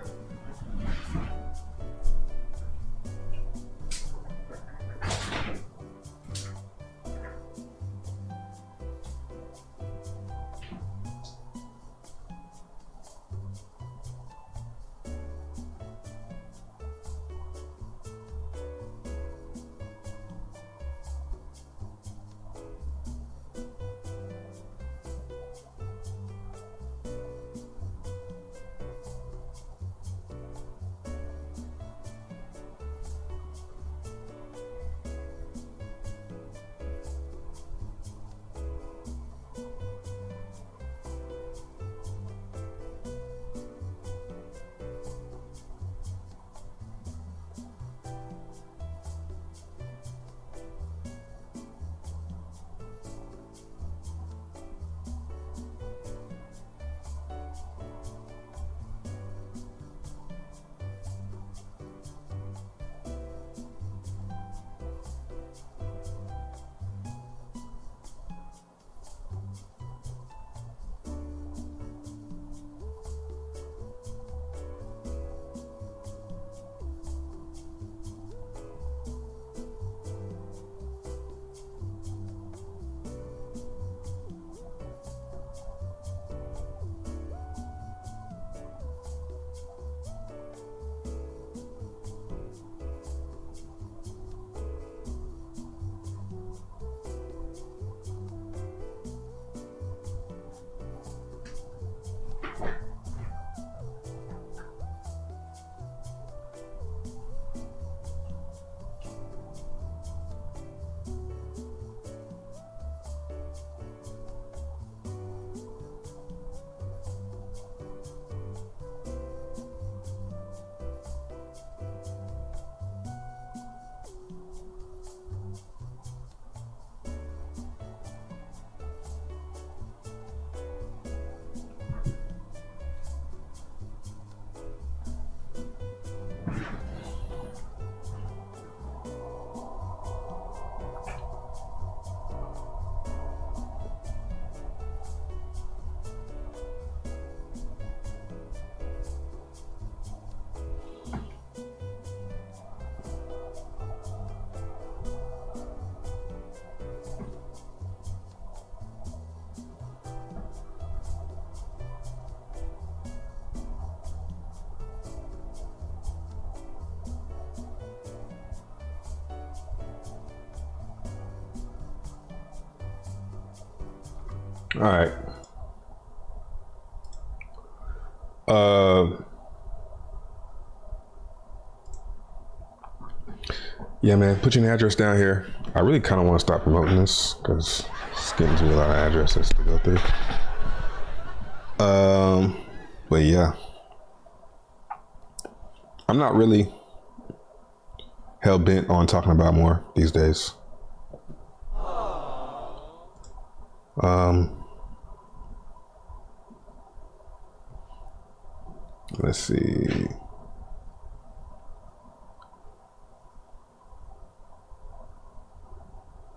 All right. Yeah, man, put your address down here. I really kind of want to stop promoting this because it's getting to me a lot of addresses to go through. But yeah, I'm not really hell bent on talking about more these days. Let's see.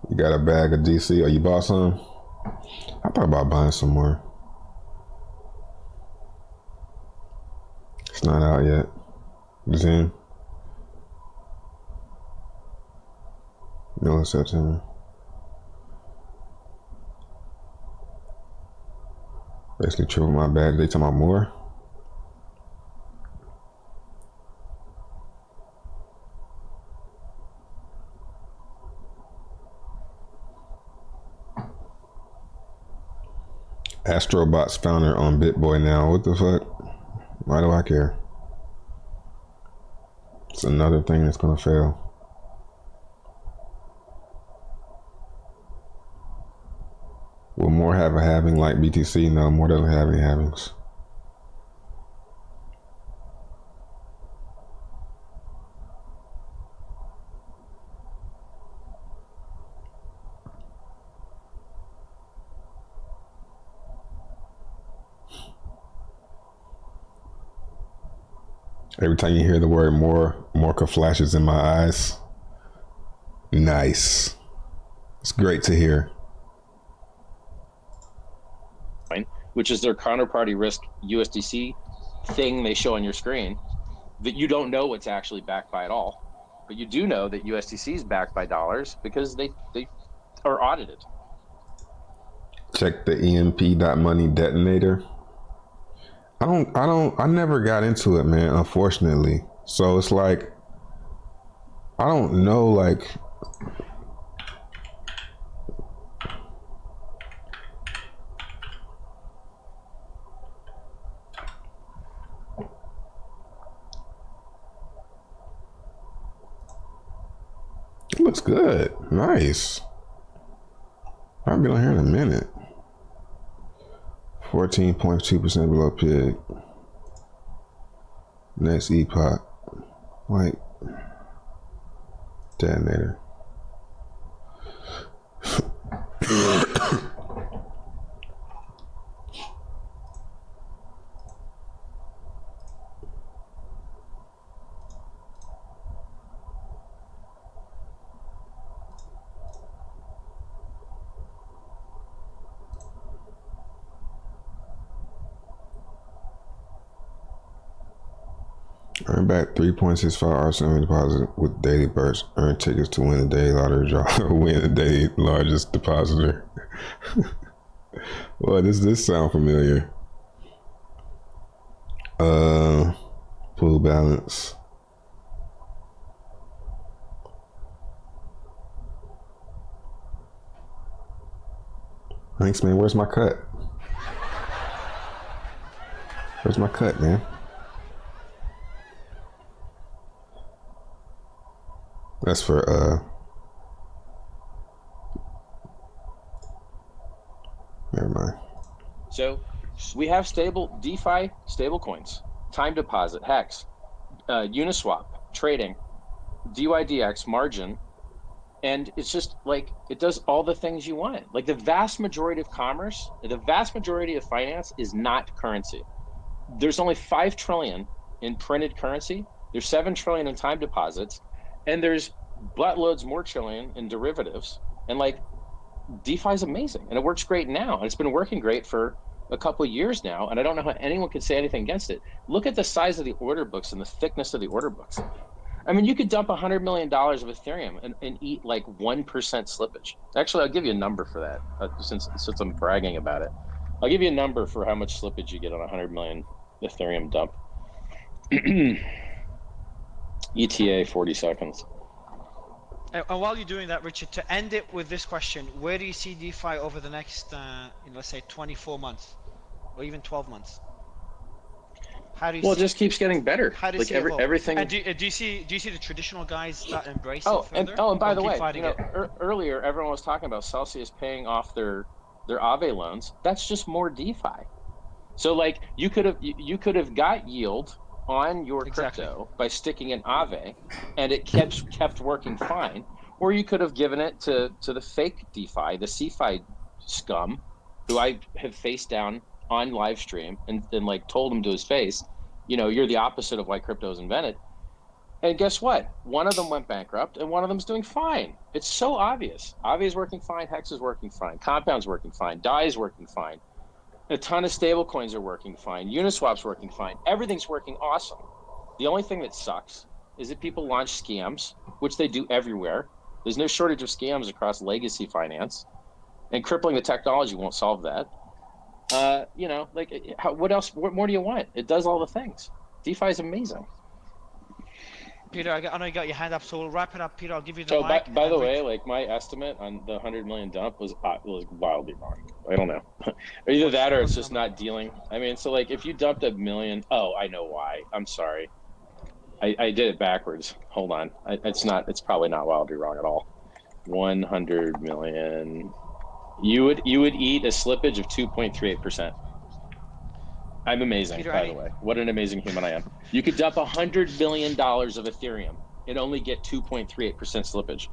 You got a bag of DC? Or you bought some? I thought about buying some more. It's not out yet. Zen. Middle of September. Basically triple my bag. They talking about more? Astrobot's founder on BitBoy now. What the fuck? Why do I care? It's another thing that's gonna fail. Will more have a halving like BTC? No, more doesn't have any halvings. Every time you hear the word more flashes in my eyes. Nice. It's great to hear. Which is their counterparty risk USDC thing they show on your screen that you don't know what's actually backed by at all. But you do know that USDC is backed by dollars because they are audited. Check the EMP.money detonator. I never got into it, man, unfortunately. So it's like, I don't know, like, it looks good. Nice. I'll be on here in a minute. 14.2% below pig. Next epoch. Like, detonator. Earn back 3.65 RSM deposit with daily bursts. Earn tickets to win the daily lottery draw or win the daily largest depositor. Well, does this sound familiar? Pool balance. Thanks, man. Where's my cut? Where's my cut, man? That's for never mind. So we have stable DeFi stablecoins, time deposit, Hex, Uniswap, trading, DYDX, margin, and it's just like it does all the things you want. Like the vast majority of commerce, the vast majority of finance is not currency. There's only 5 trillion in printed currency. There's 7 trillion in time deposits. And there's buttloads more trillion in derivatives. And like DeFi is amazing and it works great now. And it's been working great for a couple of years now. And I don't know how anyone could say anything against it. Look at the size of the order books and the thickness of the order books. I mean, you could dump $100 million of Ethereum and eat like 1% slippage. Actually, I'll give you a number for that since I'm bragging about it. I'll give you a number for how much slippage you get on a 100 million Ethereum dump. ETA 40 seconds. And while you're doing that, Richard, to end it with this question, where do you see DeFi over the next, let's say 24 months or even 12 months? How do you it just keeps getting better. How do you like see it everything. And do you see the traditional guys that embrace it further? And by the way, earlier everyone was talking about Celsius paying off their Aave loans. That's just more DeFi. So like you could have got yield on your crypto by sticking in Aave, and it kept working fine. Or you could have given it to the fake DeFi, the CeFi scum, who I have faced down on Livestream and like told him to his face, you're the opposite of why crypto was invented. And guess what? One of them went bankrupt, and one of them's doing fine. It's so obvious. Aave is working fine. Hex is working fine. Compound's working fine. DAI is working fine. A ton of stable coins are working fine. Uniswap's working fine. Everything's working awesome. The only thing that sucks is that people launch scams, which they do everywhere. There's no shortage of scams across legacy finance, and crippling the technology won't solve that. What else? What more do you want? It does all the things. DeFi is amazing. Peter, I know you got your hand up, so we'll wrap it up. Peter, I'll give you the mic. By the way, like my estimate on the 100 million dump was wildly wrong. I don't know. Either that or it's just not dealing. I mean, so like if you dumped $1 million, oh, I know why. I'm sorry. I did it backwards. Hold on. It's probably not wildly wrong at all. 100 million. You would eat a slippage of 2.38%. I'm amazing, Peter, by the way. What an amazing human I am. You could dump $100 billion of Ethereum and only get 2.38% slippage.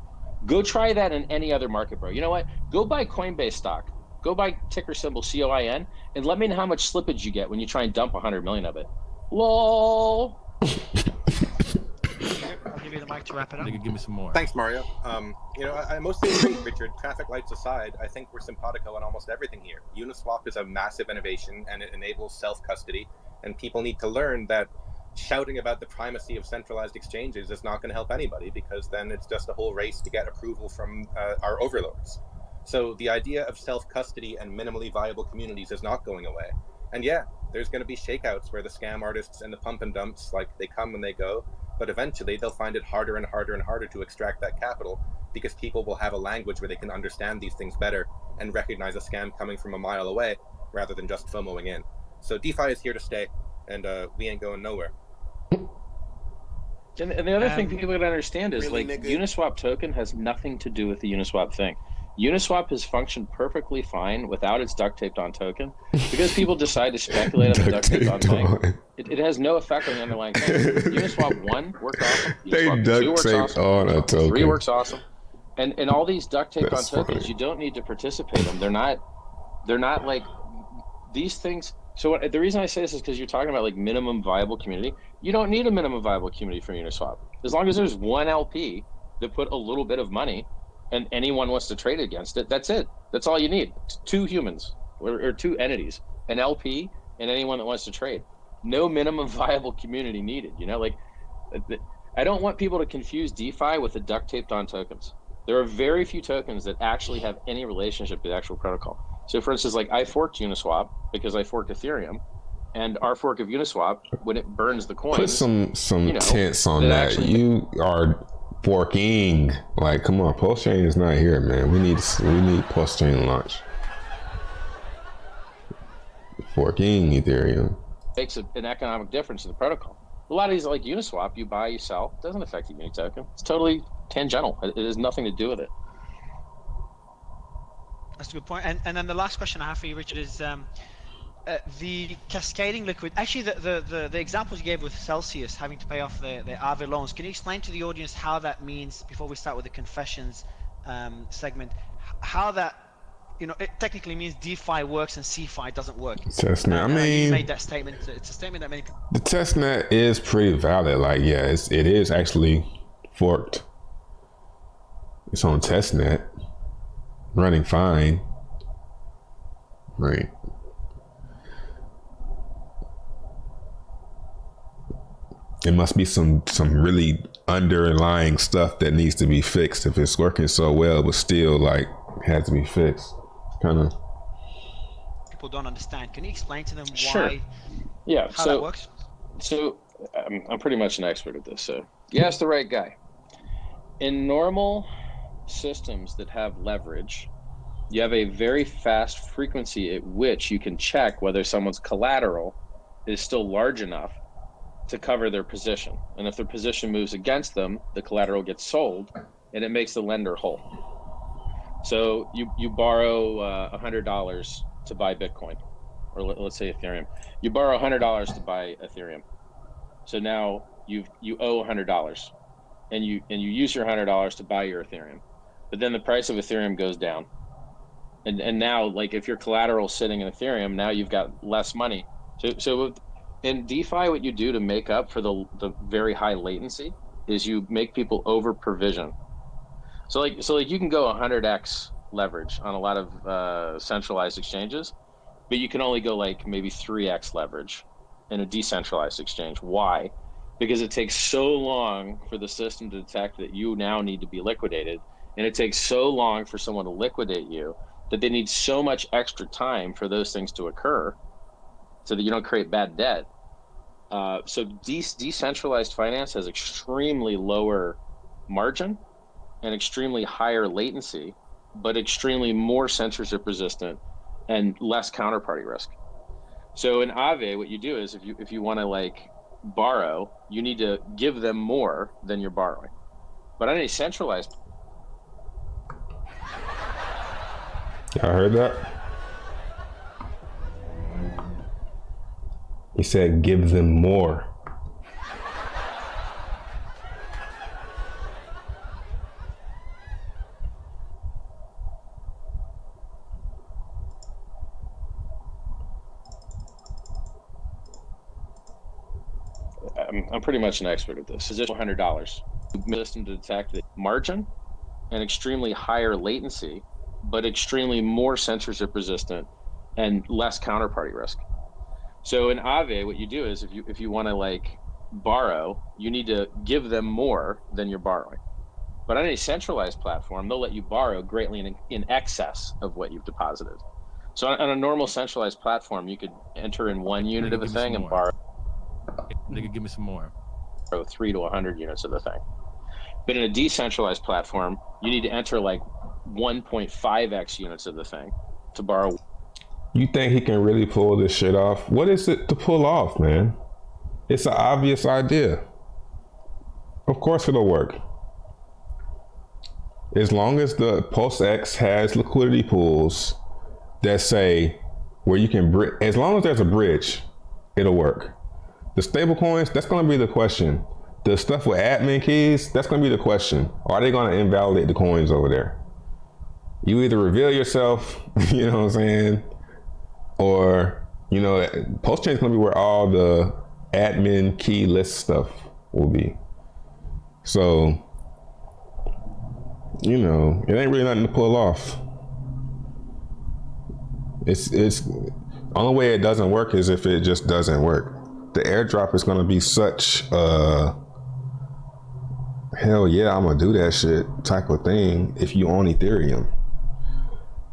Go try that in any other market, bro. You know what? Go buy Coinbase stock. Go buy ticker symbol COIN and let me know how much slippage you get when you try and dump 100 million of it. LOL. I'll give you the mic to wrap it up. They could give me some more. Thanks, Mario. I mostly agree, Richard. Traffic lights aside, I think we're simpatico on almost everything here. Uniswap is a massive innovation, and it enables self-custody. And people need to learn that shouting about the primacy of centralized exchanges is not going to help anybody, because then it's just a whole race to get approval from our overlords. So the idea of self-custody and minimally viable communities is not going away. And yeah, there's going to be shakeouts where the scam artists and the pump and dumps, like, they come and they go. But eventually they'll find it harder and harder and harder to extract that capital, because people will have a language where they can understand these things better and recognize a scam coming from a mile away rather than just FOMOing in. So DeFi is here to stay, and we ain't going nowhere. And the other thing people gotta understand is, really, like, Uniswap token has nothing to do with the Uniswap thing. Uniswap has functioned perfectly fine without its duct taped on token, because people decide to speculate on the duct taped on thing. It has no effect on the underlying thing. Uniswap 1 worked awesome. Uniswap 2 works awesome. Uniswap 3 works awesome. And all these duct taped on tokens, funny. You don't need to participate in them. They're not like these things. So the reason I say this is because you're talking about like minimum viable community. You don't need a minimum viable community for Uniswap. As long as there's one LP that put a little bit of money and anyone wants to trade against it, that's it. That's all you need. 2 humans or 2 entities, an LP and anyone that wants to trade. No minimum viable community needed. Like, I don't want people to confuse DeFi with the duct taped on tokens. There are very few tokens that actually have any relationship to the actual protocol. So for instance, like I forked Uniswap because I forked Ethereum, and our fork of Uniswap, when it burns the coins, put some tense on that. Actually, you are forking. Like, come on, PulseChain is not here, man. We need PulseChain launch. Forking Ethereum makes an economic difference in the protocol. A lot of these, like Uniswap, you buy, you sell. It doesn't affect the Uni token. It's totally tangential. It has nothing to do with it. That's a good point. And then the last question I have for you, Richard, is the cascading liquid. Actually, the examples you gave with Celsius having to pay off their Aave loans. Can you explain to the audience how that means, before we start with the confessions segment, how that, it technically means DeFi works and CeFi doesn't work? Testnet. I mean, you made that statement. It's a statement that many people. The testnet is pretty valid. Like, yeah, it is actually forked. It's on testnet, running fine. Right. It must be some really underlying stuff that needs to be fixed if it's working so well, but still like has to be fixed. Kind of. People don't understand. Can you explain to them why? Sure. Yeah. How that works? So I'm pretty much an expert at this. So you asked the right guy. In normal systems that have leverage, you have a very fast frequency at which you can check whether someone's collateral is still large enough to cover their position. And if their position moves against them, the collateral gets sold and it makes the lender whole. So you borrow $100 to buy Bitcoin, or let's say Ethereum. You borrow $100 to buy Ethereum. So now you owe $100 and you use your $100 to buy your Ethereum. But then the price of Ethereum goes down. And now, like, if your collateral sitting in Ethereum, now you've got less money. So in DeFi, what you do to make up for the very high latency is you make people over provision. So you can go 100x leverage on a lot of centralized exchanges, but you can only go like maybe 3x leverage in a decentralized exchange. Why? because it takes so long for the system to detect that you now need to be liquidated. And it takes so long for someone to liquidate you that they need so much extra time for those things to occur so that you don't create bad debt. So decentralized finance has extremely lower margin and extremely higher latency, but extremely more censorship resistant and less counterparty risk. So in Aave, what you do is if you want to like borrow, you need to give them more than you're borrowing. But on a centralized, I heard that. He said, give them more. I'm pretty much an expert at this. Is it $100? System to detect the margin and extremely higher latency, but extremely more censorship resistant and less counterparty risk. So in Aave, what you do is if you want to like borrow, you need to give them more than you're borrowing. But on a centralized platform, they'll let you borrow greatly in excess of what you've deposited. So on a normal centralized platform, you could enter in 1 unit of a thing and borrow. They could give me some more. 3 to 100 units of the thing. But in a decentralized platform, you need to enter like 1.5x units of the thing to borrow. You think he can really pull this shit off? What is it to pull off, man? It's an obvious idea. Of course it'll work. As long as the PulseX has liquidity pools that say where you can, as long as there's a bridge, it'll work. The stable coins, that's going to be the question. The stuff with admin keys, that's going to be the question. Are they going to invalidate the coins over there? You either reveal yourself, you know what I'm saying? Or, you know, PulseChain is going to be where all the admin key list stuff will be. So, you know, it ain't really nothing to pull off. It's only way it doesn't work is if it just doesn't work. The airdrop is going to be such hell yeah, I'm gonna do that shit type of thing if you own Ethereum.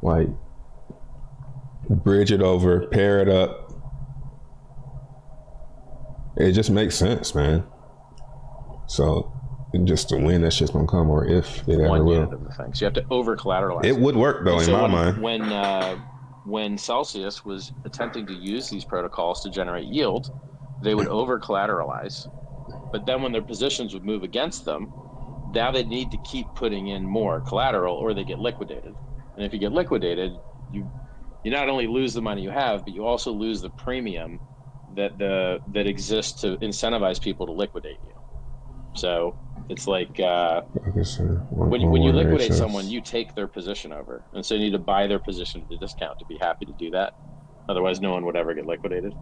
Like, bridge it over, pair it up. It just makes sense, man. So just to when that shit's gonna come, or if it ever will. Of the thing. So you have to over collateralize. It would work though, in my mind. When Celsius was attempting to use these protocols to generate yield, they would over collateralize. But then when their positions would move against them, now they need to keep putting in more collateral or they get liquidated. And if you get liquidated, you not only lose the money you have, but you also lose the premium that exists to incentivize people to liquidate you. So it's like when you liquidate someone, you take their position over. And so you need to buy their position at a discount to be happy to do that. Otherwise, no one would ever get liquidated.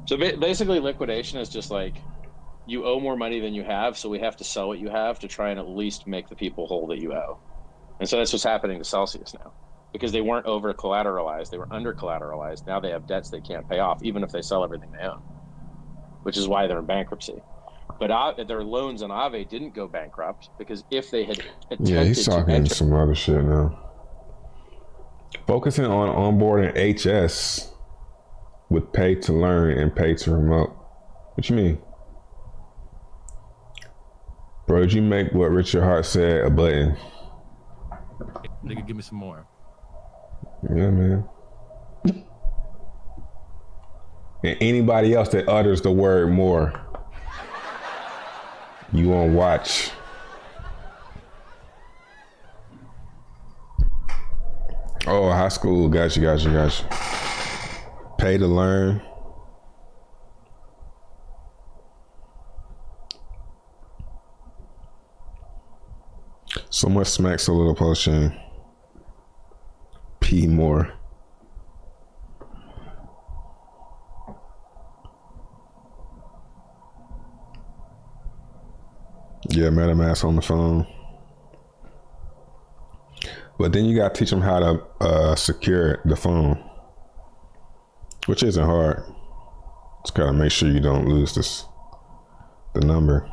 So basically, liquidation is just like, you owe more money than you have, so we have to sell what you have to try and at least make the people whole that you owe. And so that's what's happening to Celsius now. Because they weren't over collateralized, they were under collateralized. Now they have debts they can't pay off, even if they sell everything they own, which is why they're in bankruptcy. But their loans on Aave didn't go bankrupt, because if they had attempted he's talking some other shit now. Focusing on onboarding HS with pay to learn and pay to remote. What you mean? Bro, did you make what Richard Hart said a button? Nigga, give me some more. Yeah, man. And anybody else that utters the word more, you on watch. Oh, high school. Gotcha. Pay to learn. So much smacks a little potion. P more. Yeah, MetaMask on the phone. But then you gotta teach them how to secure the phone, which isn't hard. Just gotta make sure you don't lose this the number.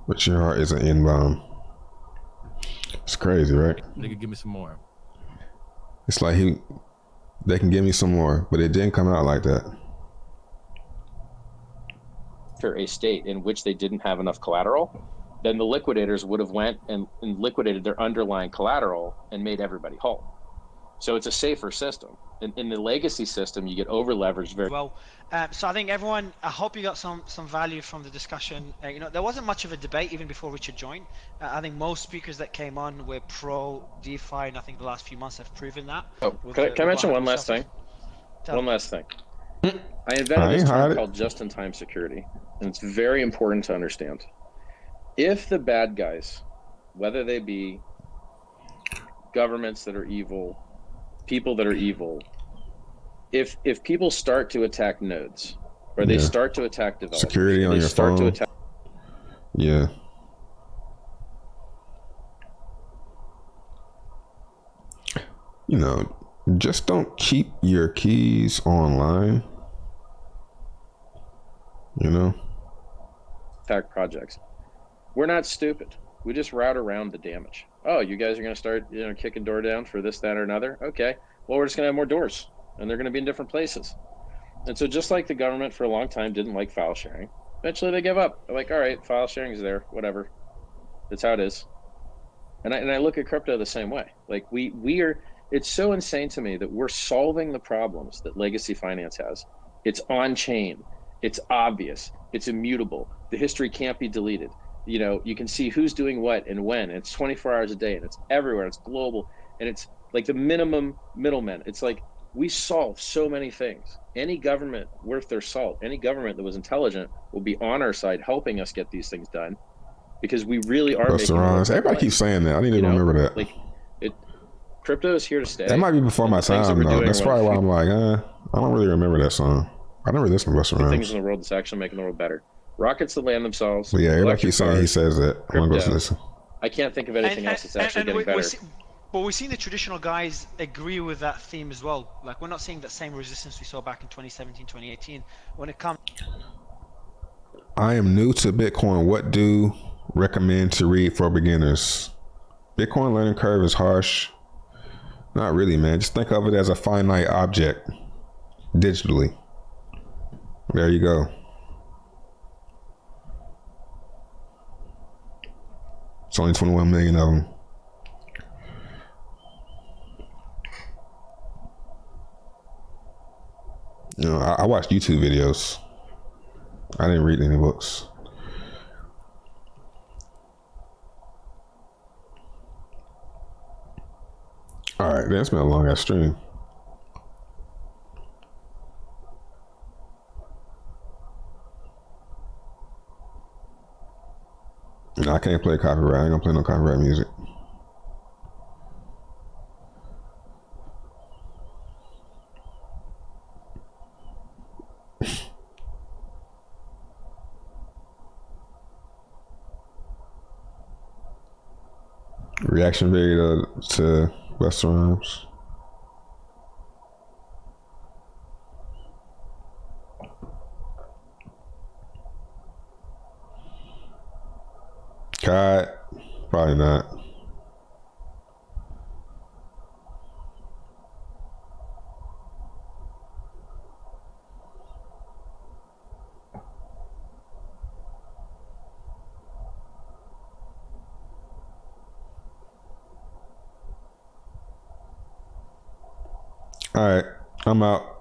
Richard Hart is an inbound. It's crazy, right? Nigga, give me some more. It's like they can give me some more, but it didn't come out like that. For a state in which they didn't have enough collateral, then the liquidators would have went and liquidated their underlying collateral and made everybody whole. So it's a safer system. In the legacy system, you get over leveraged very well. So I think everyone, I hope you got some value from the discussion. There wasn't much of a debate even before Richard joined. I think most speakers that came on were pro DeFi, and I think the last few months have proven that. Oh, can I mention one last thing? One last thing. I invented this term called just-in-time security, and it's very important to understand. If the bad guys, whether they be governments that are evil, people that are evil, if people start to attack nodes, or they start to attack developers, security on your phone, yeah. Just don't keep your keys online. Attack projects. We're not stupid. We just route around the damage. Oh, you guys are going to start, kicking door down for this, that, or another? Okay. Well, we're just going to have more doors, and they're going to be in different places. And so just like the government for a long time didn't like file sharing, eventually they give up. They're like, all right, file sharing is there, whatever. That's how it is. And I look at crypto the same way. Like we are, it's so insane to me that we're solving the problems that legacy finance has. It's on chain. It's obvious. It's immutable. The history can't be deleted. You can see who's doing what and when. And it's 24 hours a day, and it's everywhere. It's global, and it's like the minimum middlemen. It's like we solve so many things. Any government worth their salt, any government that was intelligent will be on our side helping us get these things done, because we really are making everybody keeps saying that. I need to remember that. Like crypto is here to stay. That might be before my time, though. That's probably why I'm like, I don't really remember that song. I never listened to Busta Rhymes. Things in the world that's actually making the world better. Rockets that land themselves. But yeah, everybody keeps saying he says that. I'm gonna go listen. I can't think of anything else that's actually getting better. But we're seeing the traditional guys agree with that theme as well. Like, we're not seeing that same resistance we saw back in 2017, 2018 when it comes. I am new to Bitcoin. What do you recommend to read for beginners? Bitcoin learning curve is harsh. Not really, man. Just think of it as a finite object digitally. There you go. It's only 21 million of them. I watched YouTube videos. I didn't read any books. All right, that's been a long ass stream. I can't play copyright. I ain't gonna play no copyright music. Reaction video to Busta Rhymes. Cut. Probably not. All right, I'm out.